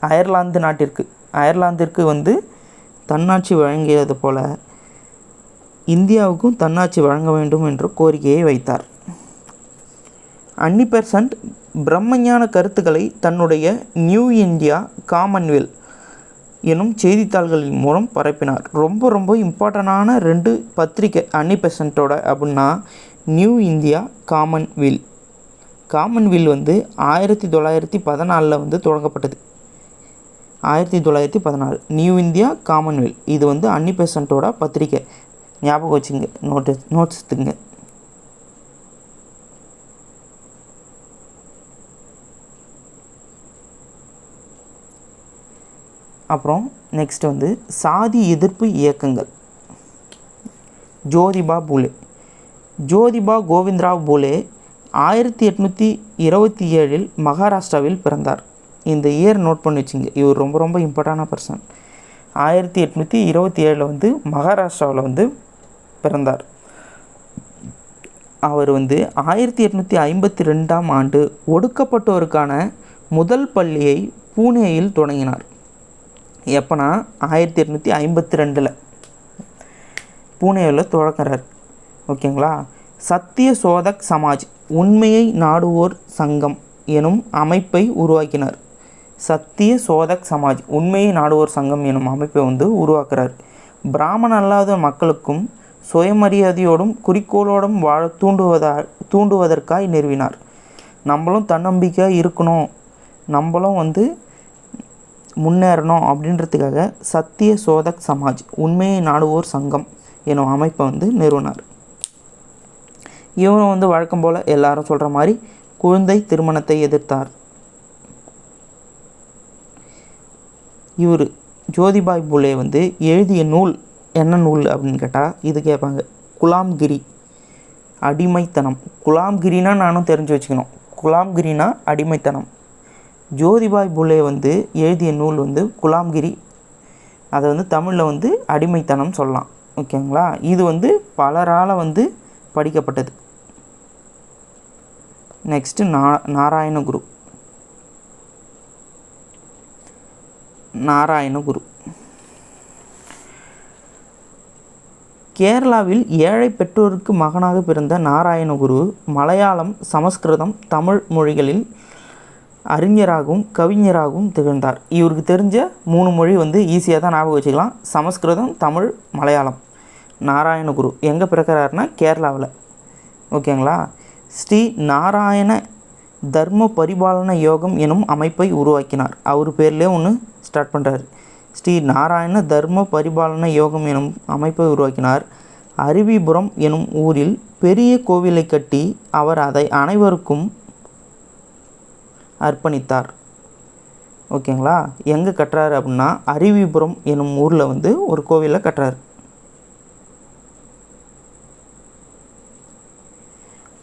அயர்லாந்திற்கு வந்து தன்னாட்சி வழங்கியது போல இந்தியாவுக்கும் தன்னாட்சி வழங்க வேண்டும் என்ற கோரிக்கையை வைத்தார். அன்னி பெசன்ட் பிரம்மஞான கருத்துக்களை தன்னுடைய நியூ இந்தியா காமன்வெல்த் எனும் செய்தித்தாள்களின் மூலம் பரப்பினார். ரொம்ப ரொம்ப இம்பார்ட்டண்டான 2 பத்திரிக்கை அன்னி பெசன்ட்டோட அப்படின்னா நியூ இந்தியா காமன்வெல்த் வந்து 1914 வந்து தொடங்கப்பட்டது. 1914 நியூ இந்தியா காமன்வெல்த். இது வந்து அன்னி பெசன்ட்டோட பத்திரிக்கை. ஞாபகம் வச்சுங்க, நோட்ஸ் எடுத்துங்க. அப்புறம் நெக்ஸ்ட் வந்து சாதி எதிர்ப்பு இயக்கங்கள். ஜோதிபா கோவிந்தராவ் பூலே 1827 மகாராஷ்டிராவில் பிறந்தார். இந்த இயர் நோட் பண்ணி வச்சுங்க, இவர் ரொம்ப ரொம்ப இம்பார்ட்டண்டான பர்சன். 1827 வந்து மகாராஷ்டிராவில் வந்து பிறந்தார். அவர் வந்து 1852ஆம் ஆண்டு ஒடுக்கப்பட்டோருக்கான முதல் பள்ளியை பூனேயில் தொடங்கினார். எப்போனா 1852 பூனேவில் தொடங்குறார். ஓகேங்களா. சத்திய சோதக் சமாஜ் உண்மையை நாடுவோர் சங்கம் எனும் அமைப்பை உருவாக்கினார். சத்திய சோதக் சமாஜ் உண்மையை நாடுவோர் சங்கம் எனும் அமைப்பை வந்து உருவாக்குறார். பிராமண அல்லாத மக்களுக்கும் சுயமரியாதையோடும் குறிக்கோளோடும் வாழ தூண்டுவதற்காய் நிறுவினார். நம்மளும் தன்னம்பிக்கையாக இருக்கணும், நம்மளும் வந்து முன்னேறணும் அப்படின்றதுக்காக சத்திய சோதக் சமாஜ் உண்மையை நாடுவோர் சங்கம் எனும் அமைப்பை வந்து நிறுவினார். இவரும் வந்து வழக்கம் போல் எல்லாரும் சொல்கிற மாதிரி குழந்தை திருமணத்தை எதிர்த்தார். இவர் ஜோதிபாய் பூலே வந்து எழுதிய நூல் என்ன நூல் அப்படின்னு கேட்டால் இது கேட்பாங்க. குலாம்கிரி, அடிமைத்தனம். குலாம்கிரினா நானும் தெரிஞ்சு வச்சுக்கணும். குலாம்கிரினா அடிமைத்தனம். ஜோதிபாய் பூலே வந்து எழுதிய நூல் வந்து குலாம்கிரி. அதை வந்து தமிழில் வந்து அடிமைத்தனம் சொல்லலாம். ஓகேங்களா. இது வந்து பலரால் வந்து படிக்கப்பட்டது. நெக்ஸ்ட்டு நாராயணகுரு. கேரளாவில் ஏழை பெற்றோருக்கு மகனாக பிறந்த நாராயணகுரு மலையாளம், சமஸ்கிருதம், தமிழ் மொழிகளில் அறிஞராகவும் கவிஞராகவும் திகழ்ந்தார். இவருக்கு தெரிஞ்ச 3 மொழி வந்து ஈஸியாக தான் ஞாபகம் வச்சுக்கலாம். சமஸ்கிருதம், தமிழ், மலையாளம். நாராயணகுரு எங்கே பிறக்கிறாருன்னா கேரளாவில். ஓகேங்களா. ஸ்ரீ நாராயண தர்ம பரிபாலன யோகம் எனும் அமைப்பை உருவாக்கினார். அவர் பேர்லேயே ஒன்று ஸ்டார்ட் பண்ணுறாரு. ஸ்ரீ நாராயண தர்ம பரிபாலன யோகம் எனும் அமைப்பை உருவாக்கினார். அருவிபுரம் எனும் ஊரில் பெரிய கோவிலை கட்டி அவர் அதை அனைவருக்கும் அர்ப்பணித்தார். ஓகேங்களா. எங்கே கட்டுறாரு அப்படின்னா அருவிபுரம் எனும் ஊரில் வந்து ஒரு கோவிலை கட்டுறாரு.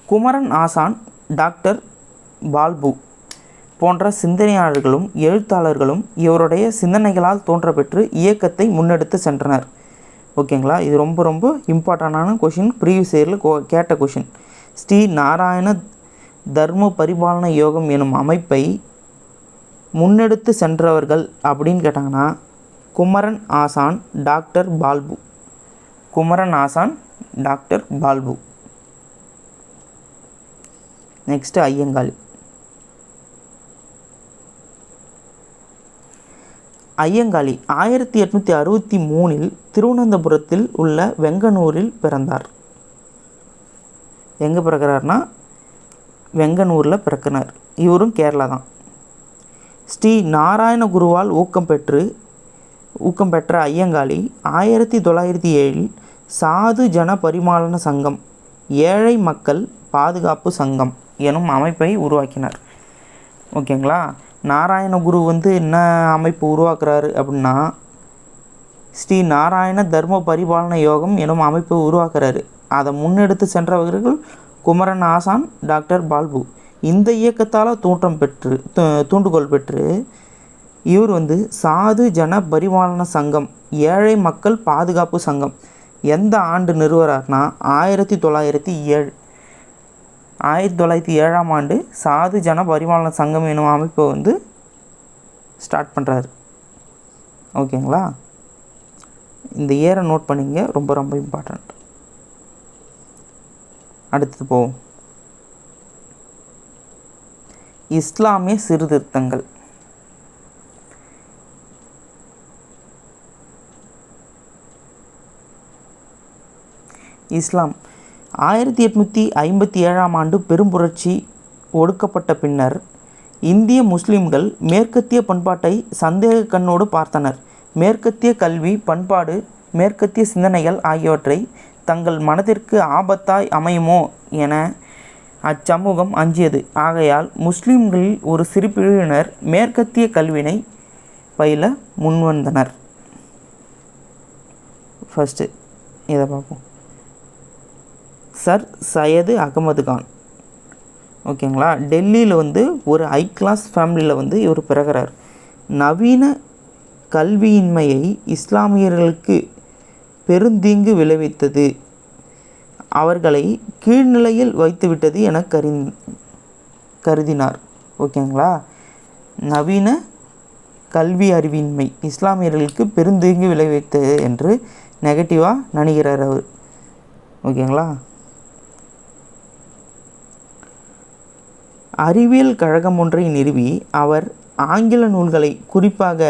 குமரன் ஆசான், டாக்டர் பால்பு போன்ற சிந்தனையாளர்களும் எழுத்தாளர்களும் இவருடைய சிந்தனைகளால் தோன்ற பெற்று இயக்கத்தை முன்னெடுத்து சென்றனர். ஓகேங்களா. இது ரொம்ப ரொம்ப இம்பார்ட்டண்டான கொஷின். ப்ரீவியஸ் இயரில் கேட்ட கொஷின். ஸ்ரீ நாராயண தர்ம பரிபாலன யோகம் எனும் அமைப்பை முன்னெடுத்து சென்றவர்கள் அப்படின்னு கேட்டாங்கன்னா குமரன் ஆசான், டாக்டர் பால்பு. குமரன் ஆசான், டாக்டர் பால்பு. நெக்ஸ்ட்டு ஐயங்காளி. ஐயங்காளி 1863 திருவனந்தபுரத்தில் உள்ள வெங்கனூரில் பிறந்தார். எங்கே பிறக்கிறார்னா வெங்கனூரில் பிறக்கிறார். இவரும் கேரளா தான். ஸ்ரீ நாராயணகுருவால் ஊக்கம் பெற்ற ஐயங்காளி 1907 சாது ஜன பரிபாலன சங்கம், ஏழை மக்கள் பாதுகாப்பு சங்கம் எனும் அமைப்பை உருவாக்கினார். ஓகேங்களா. நாராயணகுரு வந்து என்ன அமைப்பு உருவாக்குறாரு அப்படின்னா ஸ்ரீ நாராயண தர்ம பரிபாலன யோகம் எனும் அமைப்பை உருவாக்குறாரு. அதை முன்னெடுத்து சென்றவர்கள் குமரன் ஆசான், டாக்டர் பால்பு. இந்த இயக்கத்தால் தூண்டுகோல் பெற்று இவர் வந்து சாது ஜன பரிபாலன சங்கம், ஏழை மக்கள் பாதுகாப்பு சங்கம் எந்த ஆண்டு நிறுவறார்னா 1907. 1907ஆம் ஆண்டு சாது ஜன பரிபாலன சங்கம் எனும் அமைப்பை வந்து ஸ்டார்ட் பண்ணுறாரு. ஓகேங்களா, இந்த இயரை நோட் பண்ணிங்க, ரொம்ப ரொம்ப இம்பார்ட்டண்ட். அடுத்தது போவோம். இஸ்லாமிய சீர்திருத்தங்கள். இஸ்லாம் 1857ஆம் ஆண்டு பெரும்புரட்சி ஒடுக்கப்பட்ட பின்னர் இந்திய முஸ்லிம்கள் மேற்கத்திய பண்பாட்டை சந்தேக கண்ணோடு பார்த்தனர். மேற்கத்திய கல்வி, பண்பாடு, மேற்கத்திய சிந்தனைகள் ஆகியவற்றை தங்கள் மனதிற்கு ஆபத்தாய் அமையுமோ என அச்சமூகம் அஞ்சியது. ஆகையால் முஸ்லிம்களில் ஒரு சிறு பிரிவினர் மேற்கத்திய கல்வினை பயில முன்வந்தனர். ஃபஸ்ட்டு இதை பார்ப்போம். சர் சையது அகமது கான். ஓகேங்களா, டெல்லியில் வந்து ஒரு ஹை கிளாஸ் ஃபேமிலியில் வந்து இவர் பிறகுறார். நவீன கல்வியின்மையை இஸ்லாமியர்களுக்கு பெருந்தீங்கு விளைவித்தது, அவர்களை கீழ்நிலையில் வைத்துவிட்டது என கருதினார். ஓகேங்களா, நவீன கல்வி அறிவின்மை இஸ்லாமியர்களுக்கு பெருந்தீங்கு விளைவித்தது என்று நெகட்டிவாக நினைக்கிறார் அவர். ஓகேங்களா, அறிவியல் கழகம் ஒன்றை நிறுவி அவர் ஆங்கில நூல்களை, குறிப்பாக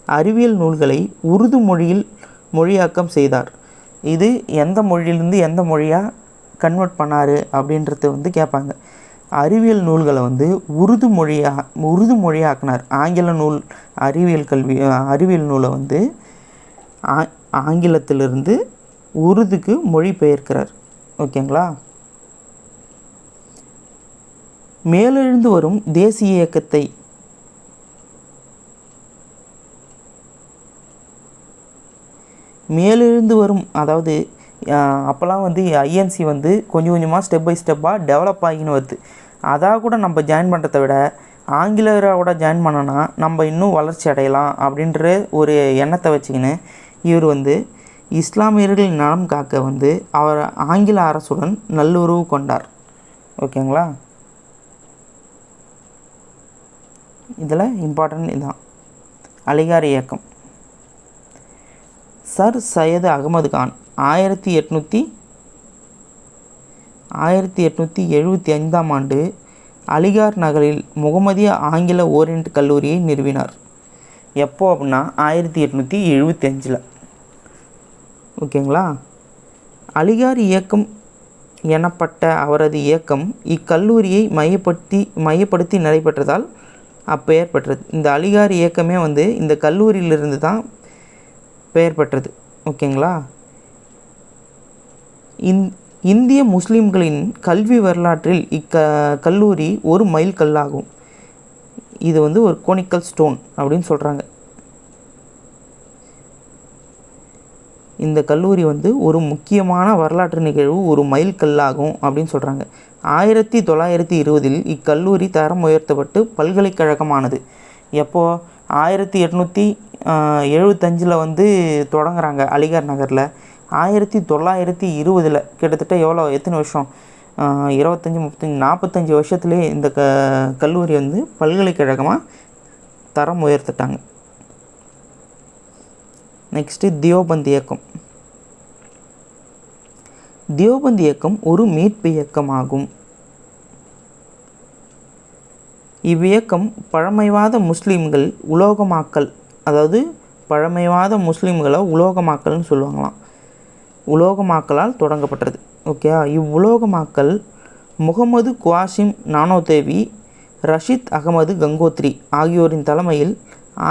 அறிவியல் நூல்களை உருது மொழியில் மொழியாக்கம் செய்தார். இது எந்த மொழியிலேருந்து எந்த மொழியாக கன்வெர்ட் பண்ணார் அப்படின்றது வந்து கேட்பாங்க. அறிவியல் நூல்களை வந்து உருது மொழியாக்கினார். ஆங்கில நூல், அறிவியல் நூலை வந்து ஆங்கிலத்திலிருந்து உருதுக்கு மொழிபெயர்க்கிறார். ஓகேங்களா, மேலெழுந்து வரும் தேசிய இயக்கத்தை அதாவது அப்போல்லாம் வந்து ஐஎன்சி வந்து கொஞ்சம் கொஞ்சமாக ஸ்டெப் பை ஸ்டெப்பாக டெவலப் ஆகின்னு வருது. அதாக கூட நம்ம ஜாயின் பண்ணுறதை விட ஆங்கிலேயரோட ஜாயின் பண்ணோன்னா நம்ம இன்னும் வளர்ச்சி அடையலாம் அப்படின்ற ஒரு எண்ணத்தை வச்சுக்கின்னு இவர் வந்து இஸ்லாமியர்களின் நலம் காக்க வந்து அவர் ஆங்கில அரசுடன் நல்லுறவு கொண்டார். ஓகேங்களா, இதில் இம்பார்ட்டன்ட் இதுதான். அலிகார் இயக்கம். சர் சையது அகமது கான் 1875ஆம் ஆண்டு அலிகார் நகரில் முகமதிய ஆங்கில ஓரியண்ட் கல்லூரியை நிறுவினார். எப்போ அப்படின்னா 1875. ஓகேங்களா, அலிகார் இயக்கம் எனப்பட்ட அவரது இயக்கம் இக்கல்லூரியை மையப்படுத்தி நடைபெற்றதால் அப்பெயர் பெற்றது. இந்த அலிகார் இயக்கமே வந்து இந்த கல்லூரியிலிருந்து தான் பெயர் பெற்றது. ஓகேங்களா, இந்திய முஸ்லிம்களின் கல்வி வரலாற்றில் கல்லூரி ஒரு மைல் கல்லாகும். இது வந்து ஒரு கோனிக்கல் ஸ்டோன் அப்படின்னு சொல்கிறாங்க. இந்த கல்லூரி வந்து ஒரு முக்கியமான வரலாற்று நிகழ்வு, ஒரு மைல் கல்லாகும் அப்படின்னு சொல்கிறாங்க. 1920இல் இக்கல்லூரி தரம் உயர்த்தப்பட்டு பல்கலைக்கழகமானது. எப்போது 1875 வந்து தொடங்குறாங்க அலிகார் நகரில். 1920 கிட்டத்தட்ட எத்தனை வருஷம், 25 35 45 வருஷத்துலேயே இந்த கல்லூரி வந்து பல்கலைக்கழகமாக தரம் உயர்த்திட்டாங்க. நெக்ஸ்ட்டு தியோபந்த் இயக்கம். தியோபந்த் இயக்கம் ஒரு மீட்பு இயக்கமாகும். இவ்வியக்கம் பழமைவாத முஸ்லீம்கள் உலோகமாக்கல், அதாவது பழமைவாத முஸ்லீம்களை உலோகமாக்கல்னு சொல்லுவாங்களாம், உலோகமாக்கலால் தொடங்கப்பட்டது. ஓகே, இவ்வுலோகமாக்கல் முகமது குவாசிம் நானோதேவி, ரஷீத் அகமது கங்கோத்ரி ஆகியோரின் தலைமையில்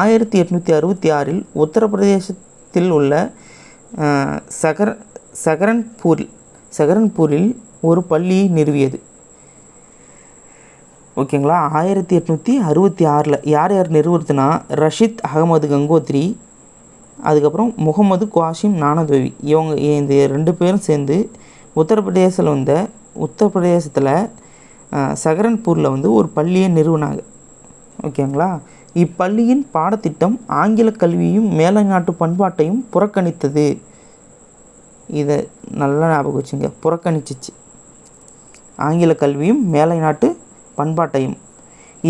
1866இல் உத்தரப்பிரதேசத்தில் உள்ள சஹரன்பூரில் ஒரு பள்ளியை நிறுவியது. ஓகேங்களா, 1866 யார் நிறுவுறதுனா ரஷீத் அகமது கங்கோத்ரி, அதுக்கப்புறம் முகமது குவாசிம் நானோதேவி, இவங்க இந்த 2 பேரும் சேர்ந்து உத்தரப்பிரதேசத்தில் சஹரன்பூரில் வந்து ஒரு பள்ளியை நிறுவினாங்க. ஓகேங்களா. இப்பள்ளியின் பாடத்திட்டம் ஆங்கில கல்வியும் மேலை நாட்டு பண்பாட்டையும் புறக்கணித்தது. இதை நல்லா ஞாபகம் வச்சுங்க, புறக்கணிச்சிச்சு. ஆங்கில கல்வியும் மேலை நாட்டு பண்பாட்டையும்.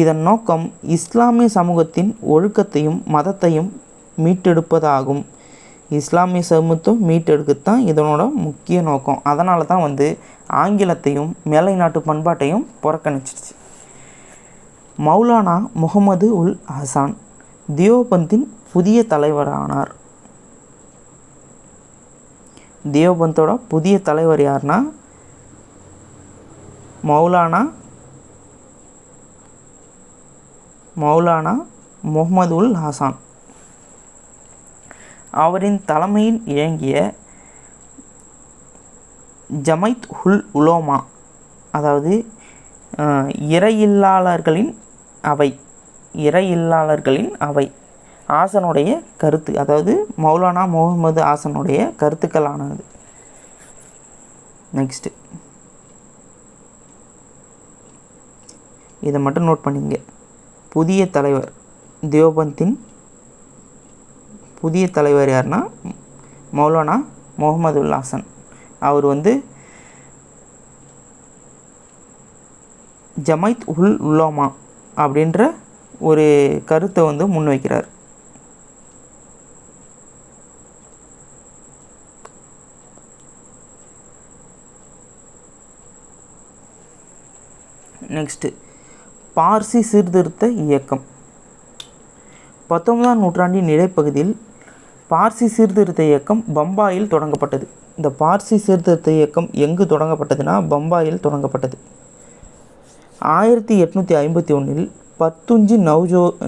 இதன் நோக்கம் இஸ்லாமிய சமூகத்தின் ஒழுக்கத்தையும் மதத்தையும் மீட்டெடுப்பதாகும். இஸ்லாமிய சமூகத்தை மீட்டெடுக்கத்தான் இதனோட முக்கிய நோக்கம். அதனால தான் வந்து ஆங்கிலத்தையும் மேலை நாட்டு பண்பாட்டையும் புறக்கணிச்சிருச்சு. மௌலானா முகமது உல் ஹசான் தியோபந்தின் புதிய தலைவரானார். தியோபந்தோட புதிய தலைவர் யாருன்னா மௌலானா முகமது உல் ஹசான். அவரின் தலைமையில் இயங்கிய ஜமைத் உல் உலோமா, அதாவது இறையில்லாளர்களின் அவை ஆசனுடைய கருத்து, அதாவது மௌலானா முகமது ஆசனுடைய கருத்துக்களானது. நெக்ஸ்ட்டு இதை மட்டும் நோட் பண்ணிங்க. புதிய தலைவர், தியோபந்தின் புதிய தலைவர் யாருன்னா மௌலானா முகமது உல் ஹசன். அவர் வந்து ஜமைத் உல் உலோமா அப்படின்ற ஒரு கருத்தை வந்து முன்வைக்கிறார். நெக்ஸ்ட்டு பார்சி சீர்திருத்த இயக்கம். 19ஆம் நூற்றாண்டின் இடைப்பகுதியில் பார்சி சீர்திருத்த இயக்கம் பம்பாயில் தொடங்கப்பட்டது. இந்த பார்சி சீர்திருத்த இயக்கம் எங்கு தொடங்கப்பட்டதுன்னா பம்பாயில் தொடங்கப்பட்டது. 1851இல் பர்துஞ்சி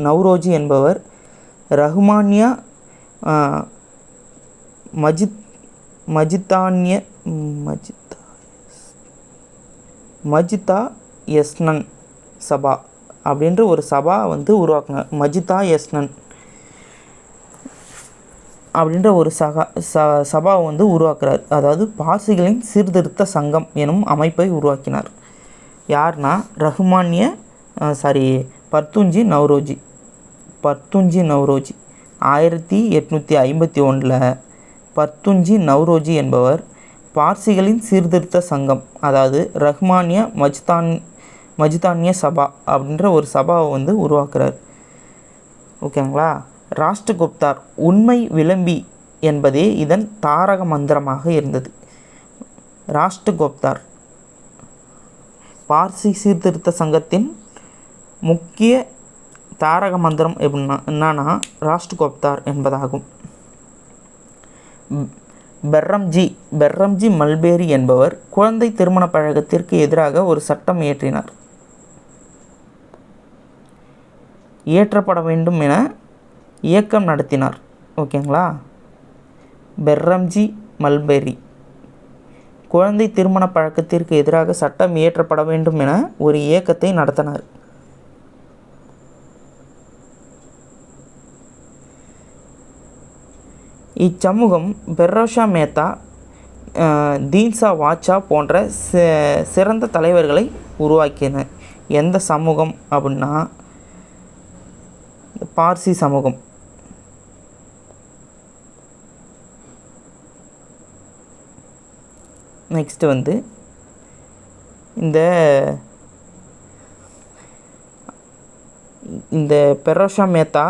நவ்ரோஜி என்பவர் ரஹ்மானியா மஜிதா யஸ்னன் சபா அப்படின்ற ஒரு சபா வந்து உருவாக்குனார். மஜிதா யஸ்னன் அப்படின்ற ஒரு சபாவை வந்து உருவாக்குறார். அதாவது பார்சிகளின் சீர்திருத்த சங்கம் எனும் அமைப்பை உருவாக்கினார். யார்னா பர்துஞ்சி நவ்ரோஜி. 1851 பர்துஞ்சி நவ்ரோஜி என்பவர் பார்சிகளின் சீர்திருத்த சங்கம், அதாவது ரஹ்மானியா மஜிதானிய சபா அப்படின்ற ஒரு சபாவை வந்து உருவாக்குறார். ஓகேங்களா. ராஷ்டிரகுப்தார் உண்மை விளம்பி என்பதே இதன் தாரக மந்திரமாக இருந்தது. ராஷ்டிரகுப்தார் பார்சி சீர்திருத்த சங்கத்தின் முக்கிய தாரக மந்திரம் என்னன்னா ராஷ்டிரகுப்தார் என்பதாகும். பெர்ரம்ஜி மல்பேரி என்பவர் குழந்தை திருமண பழக்கத்திற்கு எதிராக ஒரு சட்டம் இயற்றப்பட வேண்டும் என இயக்கம் நடத்தினார். ஓகேங்களா. பெர்ரம்ஜி மல்பேரி குழந்தை திருமண பழக்கத்திற்கு எதிராக சட்டம் இயற்றப்பட வேண்டும் என ஒரு இயக்கத்தை நடத்தினார். இச்சமூகம் பெரோஷா மேத்தா, தீன்சா வாச்சா போன்ற சிறந்த தலைவர்களை உருவாக்கின. எந்த சமூகம் அப்படின்னா பார்சி சமூகம். நெக்ஸ்ட்டு வந்து இந்த பெரோஷா மேத்தா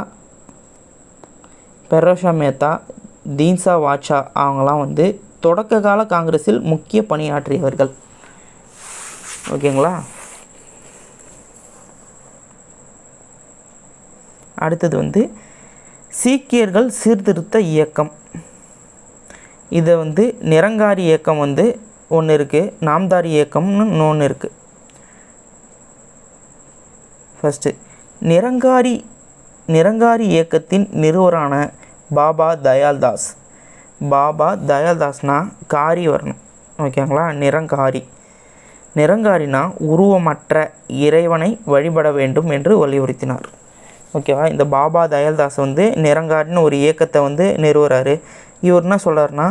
தீன்சா வாச்சா அவங்களாம் வந்து தொடக்க கால காங்கிரஸில் முக்கிய பணியாற்றியவர்கள். ஓகேங்களா. அடுத்தது வந்து சீக்கியர்கள் சீர்திருத்த இயக்கம். இதை வந்து நிரங்காரி இயக்கம் வந்து ஒன்று இருக்குது, நாம்தாரி இயக்கம்னு இன்னொன்று இருக்குது. ஃபஸ்ட்டு நிரங்காரி இயக்கத்தின் நிறுவரான பாபா தயால்தாஸ்னா காரி வரணும். ஓகேங்களா. நிரங்காரினா உருவமற்ற இறைவனை வழிபட வேண்டும் என்று வலியுறுத்தினார். ஓகேவா. இந்த பாபா தயால்தாஸ் வந்து நிரங்காரின்னு ஒரு இயக்கத்தை வந்து நிறுவுறாரு. இவர் என்ன சொல்கிறாருன்னா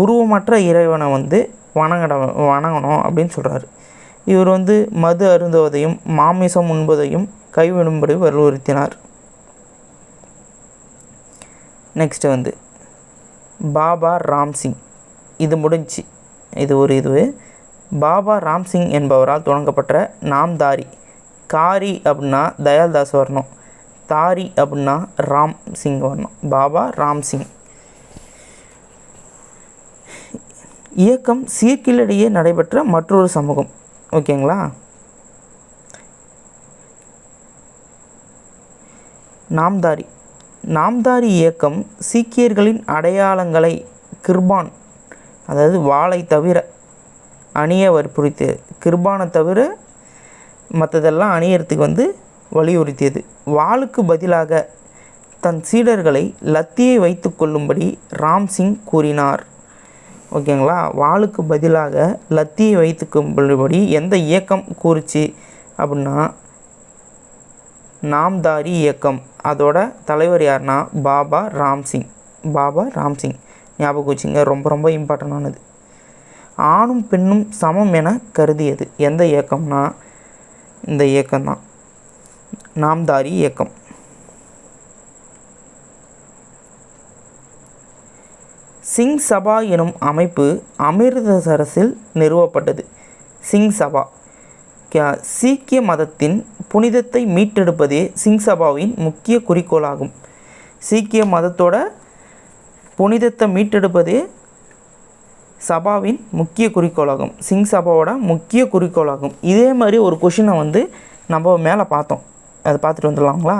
உருவமற்ற இறைவனை வந்து வணங்கணும் அப்படின்னு சொல்கிறாரு. இவர் வந்து மது அருந்துவதையும் மாமிசம் உண்பதையும் கைவிடும்படி வலியுறுத்தினார். நெக்ஸ்ட்டு வந்து பாபா ராம்சிங். இது முடிஞ்சு இது பாபா ராம்சிங் என்பவரால் தொடங்கப்பட்ட நாம்தாரி. காரி அப்படின்னா தயால்தாஸ் வரணும், தாரி அப்படின்னா ராம் சிங் வரணும். பாபா ராம்சிங். இயக்கம் சீக்கியர்களிடையே நடைபெற்ற மற்றொரு சமூகம். ஓகேங்களா. நாம்தாரி இயக்கம் சீக்கியர்களின் அடையாளங்களை கிர்பான், அதாவது வாளை தவிர அணிய வற்புறுத்தியது. கிர்பானை தவிர மற்றதெல்லாம் அணியறதுக்கு வந்து வலியுறுத்தியது. வாளுக்கு பதிலாக தன் சீடர்களை லத்தியை வைத்து கொள்ளும்படி ராம்சிங் கூறினார். ஓகேங்களா. வாளுக்கு பதிலாக லத்தியை வைத்து கொள்ளும்படி எந்த இயக்கம் கூறுச்சு அப்படின்னா நாம்தாரி இயக்கம். அதோட தலைவர் யாருன்னா பாபா ராம்சிங். ஞாபகம் வச்சுங்க, ரொம்ப ரொம்ப இம்பார்ட்டண்டானது. ஆணும் பெண்ணும் சமம் என கருதியது எந்த இயக்கம்னா இந்த இயக்கம்தான், நாம்தாரி இயக்கம். சிங் சபா எனும் அமைப்பு அமிர்தசரஸில் நிறுவப்பட்டது. சிங் சபா சீக்கிய மதத்தின் புனிதத்தை மீட்டெடுப்பதே சிங் சபாவின் முக்கிய குறிக்கோளாகும். சீக்கிய மதத்தோட புனிதத்தை மீட்டெடுப்பதே சபாவின் முக்கிய குறிக்கோளாகும். சிங் சபாவோட முக்கிய குறிக்கோளாகும். இதே மாதிரி ஒரு கொஷினை வந்து நம்ம மேலே பார்த்தோம், அதை பார்த்துட்டு வந்துடலாங்களா.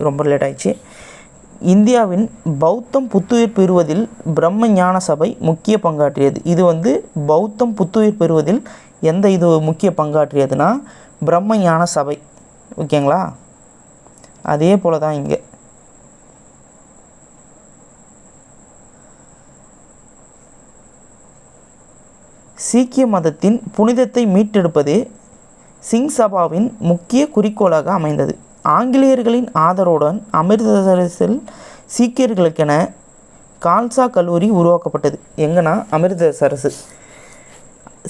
ரொம்ப லேட் ஆயிடுச்சு. இந்தியாவின் பௌத்தம் புத்துயிர் பெறுவதில் பிரம்ம ஞான சபை முக்கிய பங்காற்றியது. இது வந்து பௌத்தம் புத்துயிர் பெறுவதில் இது முக்கிய பங்காற்றியதுன்னா பிரம்ம ஞான சபை. ஓகேங்களா. அதே போல தான் இங்கே சீக்கிய மதத்தின் புனிதத்தை மீட்டெடுப்பதே சிங் சபாவின் முக்கிய குறிக்கோளாக அமைந்தது. ஆங்கிலேயர்களின் ஆதரவுடன் அமிர்தசரஸில் சீக்கியர்களுக்கென கால்சா கல்லூரி உருவாக்கப்பட்டது. எங்கன்னா அமிர்தசரஸ்.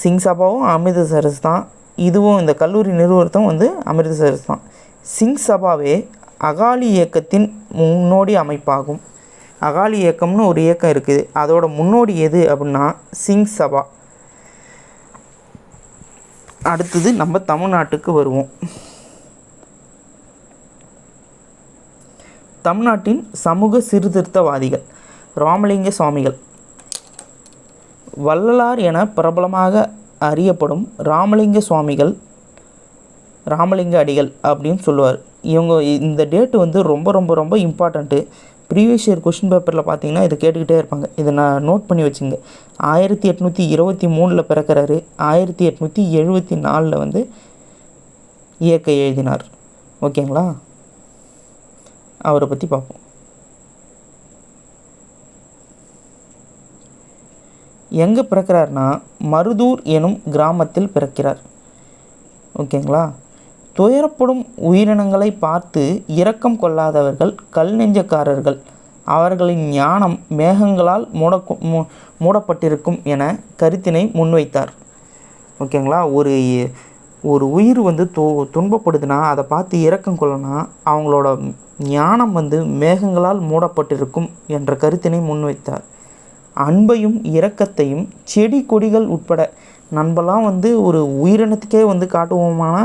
சிங் சபாவும் அமிர்தசரஸ் தான். இதுவும் இந்த கல்லூரி நிறுவனத்தும் வந்து அமிர்தசரஸ் தான். சிங் சபாவே அகாலி இயக்கத்தின் முன்னோடி அமைப்பாகும். அகாலி இயக்கம்னு ஒரு இயக்கம் இருக்குது, அதோட முன்னோடி எது அப்படின்னா சிங் சபா. அடுத்தது நம்ம தமிழ்நாட்டுக்கு வருவோம். தமிழ்நாட்டின் சமூக சீர்திருத்தவாதிகள். ராமலிங்க சுவாமிகள். வள்ளலார் என பிரபலமாக அறியப்படும் ராமலிங்க சுவாமிகள், ராமலிங்க அடிகள் அப்படின்னு சொல்லுவார். இவங்க இந்த டேட்டு வந்து ரொம்ப ரொம்ப ரொம்ப இம்பார்ட்டண்ட்டு. ப்ரீவியஸ் இயர் கொஷின் பேப்பரில் பார்த்தீங்கன்னா இதை கேட்டுக்கிட்டே இருப்பாங்க. இதை நான் நோட் பண்ணி வச்சுங்க. 1823 பிறக்கிறாரு. 1874 வந்து இயற்கை எழுதினார். ஓகேங்களா. அவரை பற்றி பார்ப்போம். எங்கே பிறக்கிறார்னா மருதூர் எனும் கிராமத்தில் பிறக்கிறார். ஓகேங்களா. துயரப்படும் உயிரினங்களை பார்த்து இரக்கம் கொள்ளாதவர்கள் கல் நெஞ்சக்காரர்கள். அவர்களின் ஞானம் மேகங்களால் மூடப்பட்டிருக்கும் என கருத்தினை முன்வைத்தார். ஓகேங்களா. ஒரு உயிர் வந்து துன்பப்படுதுன்னா அதை பார்த்து இரக்கம் கொள்ளனா அவங்களோட ஞானம் வந்து மேகங்களால் மூடப்பட்டிருக்கும் என்ற கருத்தினை முன்வைத்தார். அன்பையும் இரக்கத்தையும் செடி கொடிகள் உட்பட நண்பெல்லாம் வந்து ஒரு உயிரினத்துக்கே வந்து காட்டுவோமானா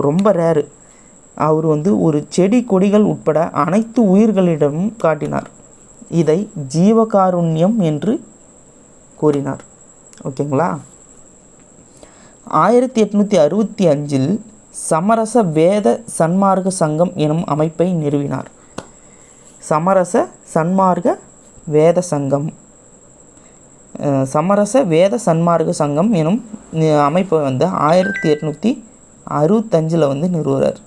ரொம்ப ரேரு. அவர் வந்து ஒரு செடி கொடிகள் உட்பட அனைத்து உயிர்களிடமும் காட்டினார். இதை ஜீவகாருண்யம் என்று கூறினார். ஓகேங்களா. 1865 சமரச வேத சன்மார்க்க சங்கம் எனும் அமைப்பை நிறுவினார். சமரச சன்மார்க்க வேத சங்கம் சமரச வேத சன்மார்க்க சங்கம் எனும் அமைப்பை 1865 நிறுவுறார்.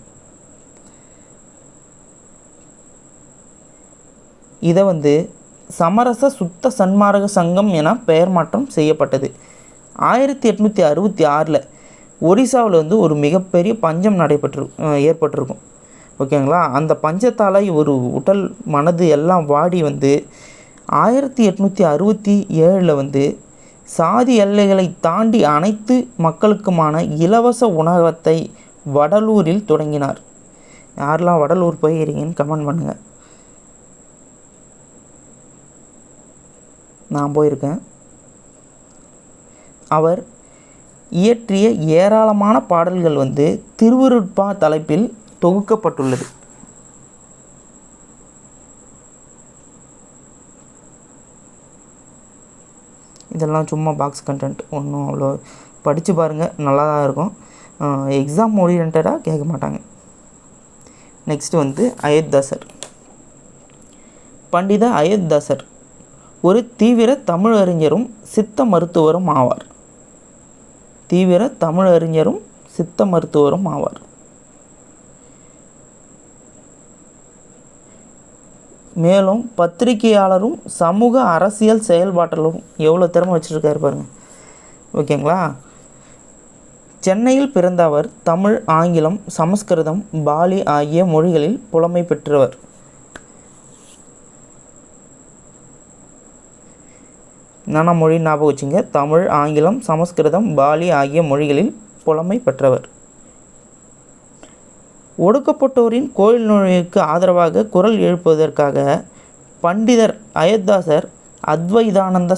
இதை சமரச சுத்த சன்மார்க்க சங்கம் என பெயர் மாற்றம் செய்யப்பட்டது. 1866 ஒரிசாவில் ஒரு மிகப்பெரிய பஞ்சம் ஏற்பட்டிருக்கும். ஓகேங்களா. அந்த பஞ்சத்தால் ஒரு உடல் மனது எல்லாம் வாடி 1867 சாதி எல்லைகளை தாண்டி அனைத்து மக்களுக்குமான இலவச உணவகத்தை வடலூரில் தொடங்கினார். யாரெல்லாம் வடலூர் போயிருக்கீங்கன்னு கமெண்ட் பண்ணுங்கள். நான் போயிருக்கேன். அவர் இயற்றிய ஏராளமான பாடல்கள் திருவருட்பா தலைப்பில் தொகுக்கப்பட்டுள்ளது. இதெல்லாம் சும்மா பாக்ஸ் கண்டென்ட், ஒன்றும் அவ்வளோ படித்து பாருங்கள், நல்லா தான் இருக்கும். எக்ஸாம் ஓரியன்டாக கேட்க மாட்டாங்க. நெக்ஸ்ட்டு அயோத்திதாசர். பண்டித அயோத்திதாசர் ஒரு தீவிர தமிழறிஞரும் சித்த மருத்துவரும் ஆவார். தீவிர தமிழறிஞரும் சித்த மருத்துவரும் ஆவார். மேலும் பத்திரிகையாளரும் சமூக அரசியல் செயல்பாட்டிலும் எவ்வளோ திறமை வச்சுருக்காரு பாருங்கள். ஓகேங்களா. சென்னையில் பிறந்த அவர் தமிழ், ஆங்கிலம், சமஸ்கிருதம், பாலி ஆகிய மொழிகளில் புலமை பெற்றவர். என்னென்ன மொழி ஞாபகம் வச்சுங்க. தமிழ், ஆங்கிலம், சமஸ்கிருதம், பாலி ஆகிய மொழிகளில் புலமை பெற்றவர். ஒடுக்கப்பட்டோரின் கோயில் நுழைவுக்கு ஆதரவாக குரல் எழுப்புவதற்காக பண்டிதர் அயோத்திதாசர் அத்வைதானந்த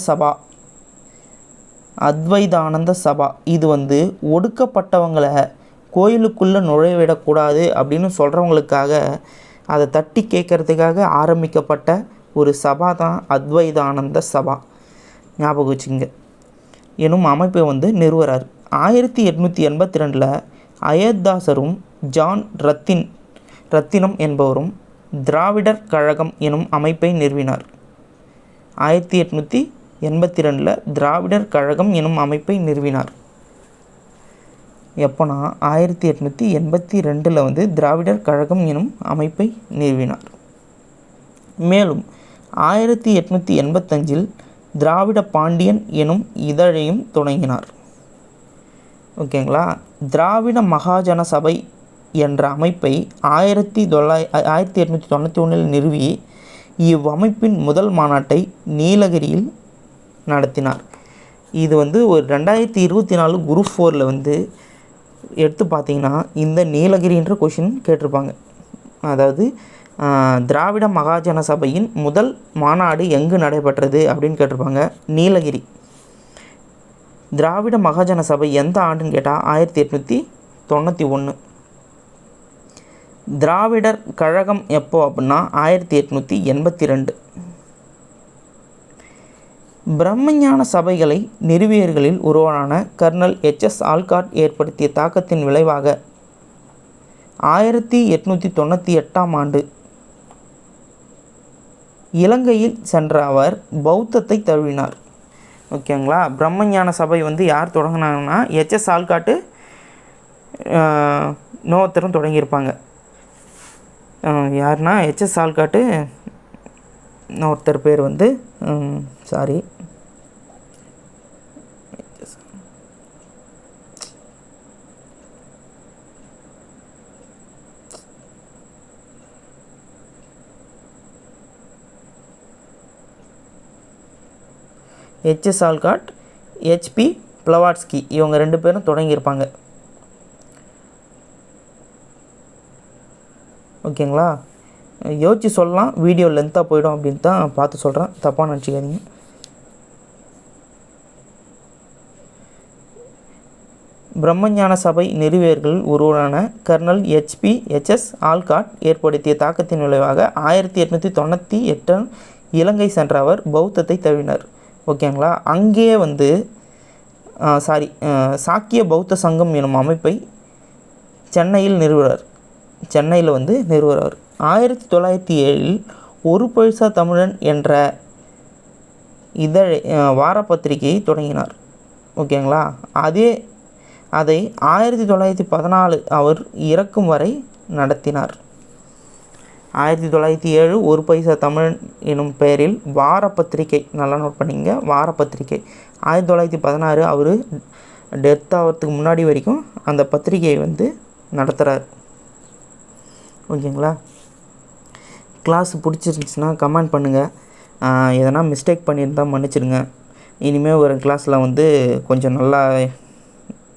சபா இது ஒடுக்கப்பட்டவங்களை கோயிலுக்குள்ளே நுழைவிடக்கூடாது அப்படின்னு சொல்கிறவங்களுக்காக அதை தட்டி கேட்கறதுக்காக ஆரம்பிக்கப்பட்ட ஒரு சபா தான் அத்வைதானந்த சபா. ஞாபகம் வச்சுங்க. எனும் அமைப்பை நிறுவறார். 1882 அயோத்திதாசரும் ஜான் ரத்தினம் என்பவரும் திராவிடர் கழகம் எனும் அமைப்பை நிறுவினார். 1882 திராவிடர் கழகம் எனும் அமைப்பை நிறுவினார். எப்போனா 1882 திராவிடர் கழகம் எனும் அமைப்பை நிறுவினார். மேலும் 1885 திராவிட பாண்டியன் எனும் இதழையும் தொடங்கினார். ஓகேங்களா. திராவிட மகாஜன சபை என்ற அமைப்பை 1891 நிறுவி இவ்வமைப்பின் முதல் மாநாட்டை நீலகிரியில் நடத்தினார். இது ஒரு 2024 குரூப் 4 எடுத்து பார்த்திங்கன்னா இந்த நீலகிரின்ற கொஷின் கேட்டிருப்பாங்க. அதாவது திராவிட மகாஜன சபையின் முதல் மாநாடு எங்கு நடைபெற்றது அப்படின்னு கேட்டிருப்பாங்க. நீலகிரி. திராவிட மகாஜன சபை எந்த ஆண்டுன்னு கேட்டால் 1891. திராவிடர் கழகம் எப்போ அப்படின்னா 1882. பிரம்மஞான சபைகளை நிறுவியர்களில் ஒருவரான கர்னல் எச்.எஸ். ஆல்காட் ஏற்படுத்திய தாக்கத்தின் விளைவாக 1898 ஆண்டு இலங்கையில் சென்ற அவர் பௌத்தத்தை தழுவினார். ஓகேங்களா. பிரம்மஞான சபை யார் தொடங்கினாங்கன்னா எச்.எஸ். ஆல்காட்டு இன்னொருத்தரும் தொடங்கியிருப்பாங்க. யாருன்னா எச்.எஸ். ஆல்காட்டு இன்னொருத்தர் பேர் சாரி எச்.எஸ். ஆல்காட், ஹெச்பி பிளவாட்ஸ்கி இவங்க 2 பேரும் தொடங்கியிருப்பாங்க. ஓகேங்களா. யோசிச்சு சொல்லலாம், வீடியோ லென்த்தாக போயிடும் அப்படின்னு தான் பார்த்து சொல்கிறேன், தப்பாக நினச்சிக்காதீங்க. பிரம்மஞான சபை நிறுவியர்களில் ஒருவரான கர்னல் எச்.எஸ். ஆல்காட் ஏற்படுத்திய தாக்கத்தின் விளைவாக 1898 இலங்கை சென்ற அவர் பௌத்தத்தை தழுவினார். ஓகேங்களா. அங்கேயே வந்து சாக்கிய பௌத்த சங்கம் எனும் அமைப்பை சென்னையில் வந்து நிறுவுகிறார். 1907 ஒரு பைசா தமிழன் என்ற வார பத்திரிகையை தொடங்கினார். ஓகேங்களா. அதை 1914 அவர் இறக்கும் வரை நடத்தினார். 1907 ஒரு பைசா தமிழன் எனும் பெயரில் வார பத்திரிகை, நல்லா நோட் பண்ணிங்க, வார பத்திரிகை. 1916 அவர் டெத் ஆகிறதுக்கு முன்னாடி வரைக்கும் அந்த பத்திரிகையை வந்து நடத்துகிறார். ஓகேங்களா. கிளாஸ் பிடிச்சிருந்துச்சுன்னா கமெண்ட் பண்ணுங்கள். எதனா மிஸ்டேக் பண்ணியிருந்தால் மன்னிச்சிடுங்க. இனிமேல் ஒரு கிளாஸில் வந்து கொஞ்சம் நல்லா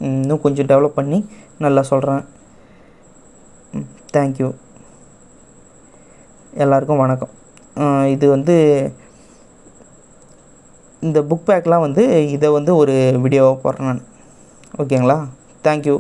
இன்னும் கொஞ்சம் டெவலப் பண்ணி நல்லா சொல்கிறேன். தேங்க்யூ. எல்லாருக்கும் வணக்கம். இது வந்து இந்த புக் பேக்லாம் வந்து இதை வந்து ஒரு வீடியோவாக போடுறேன் நான். ஓகேங்களா. தேங்க்யூ.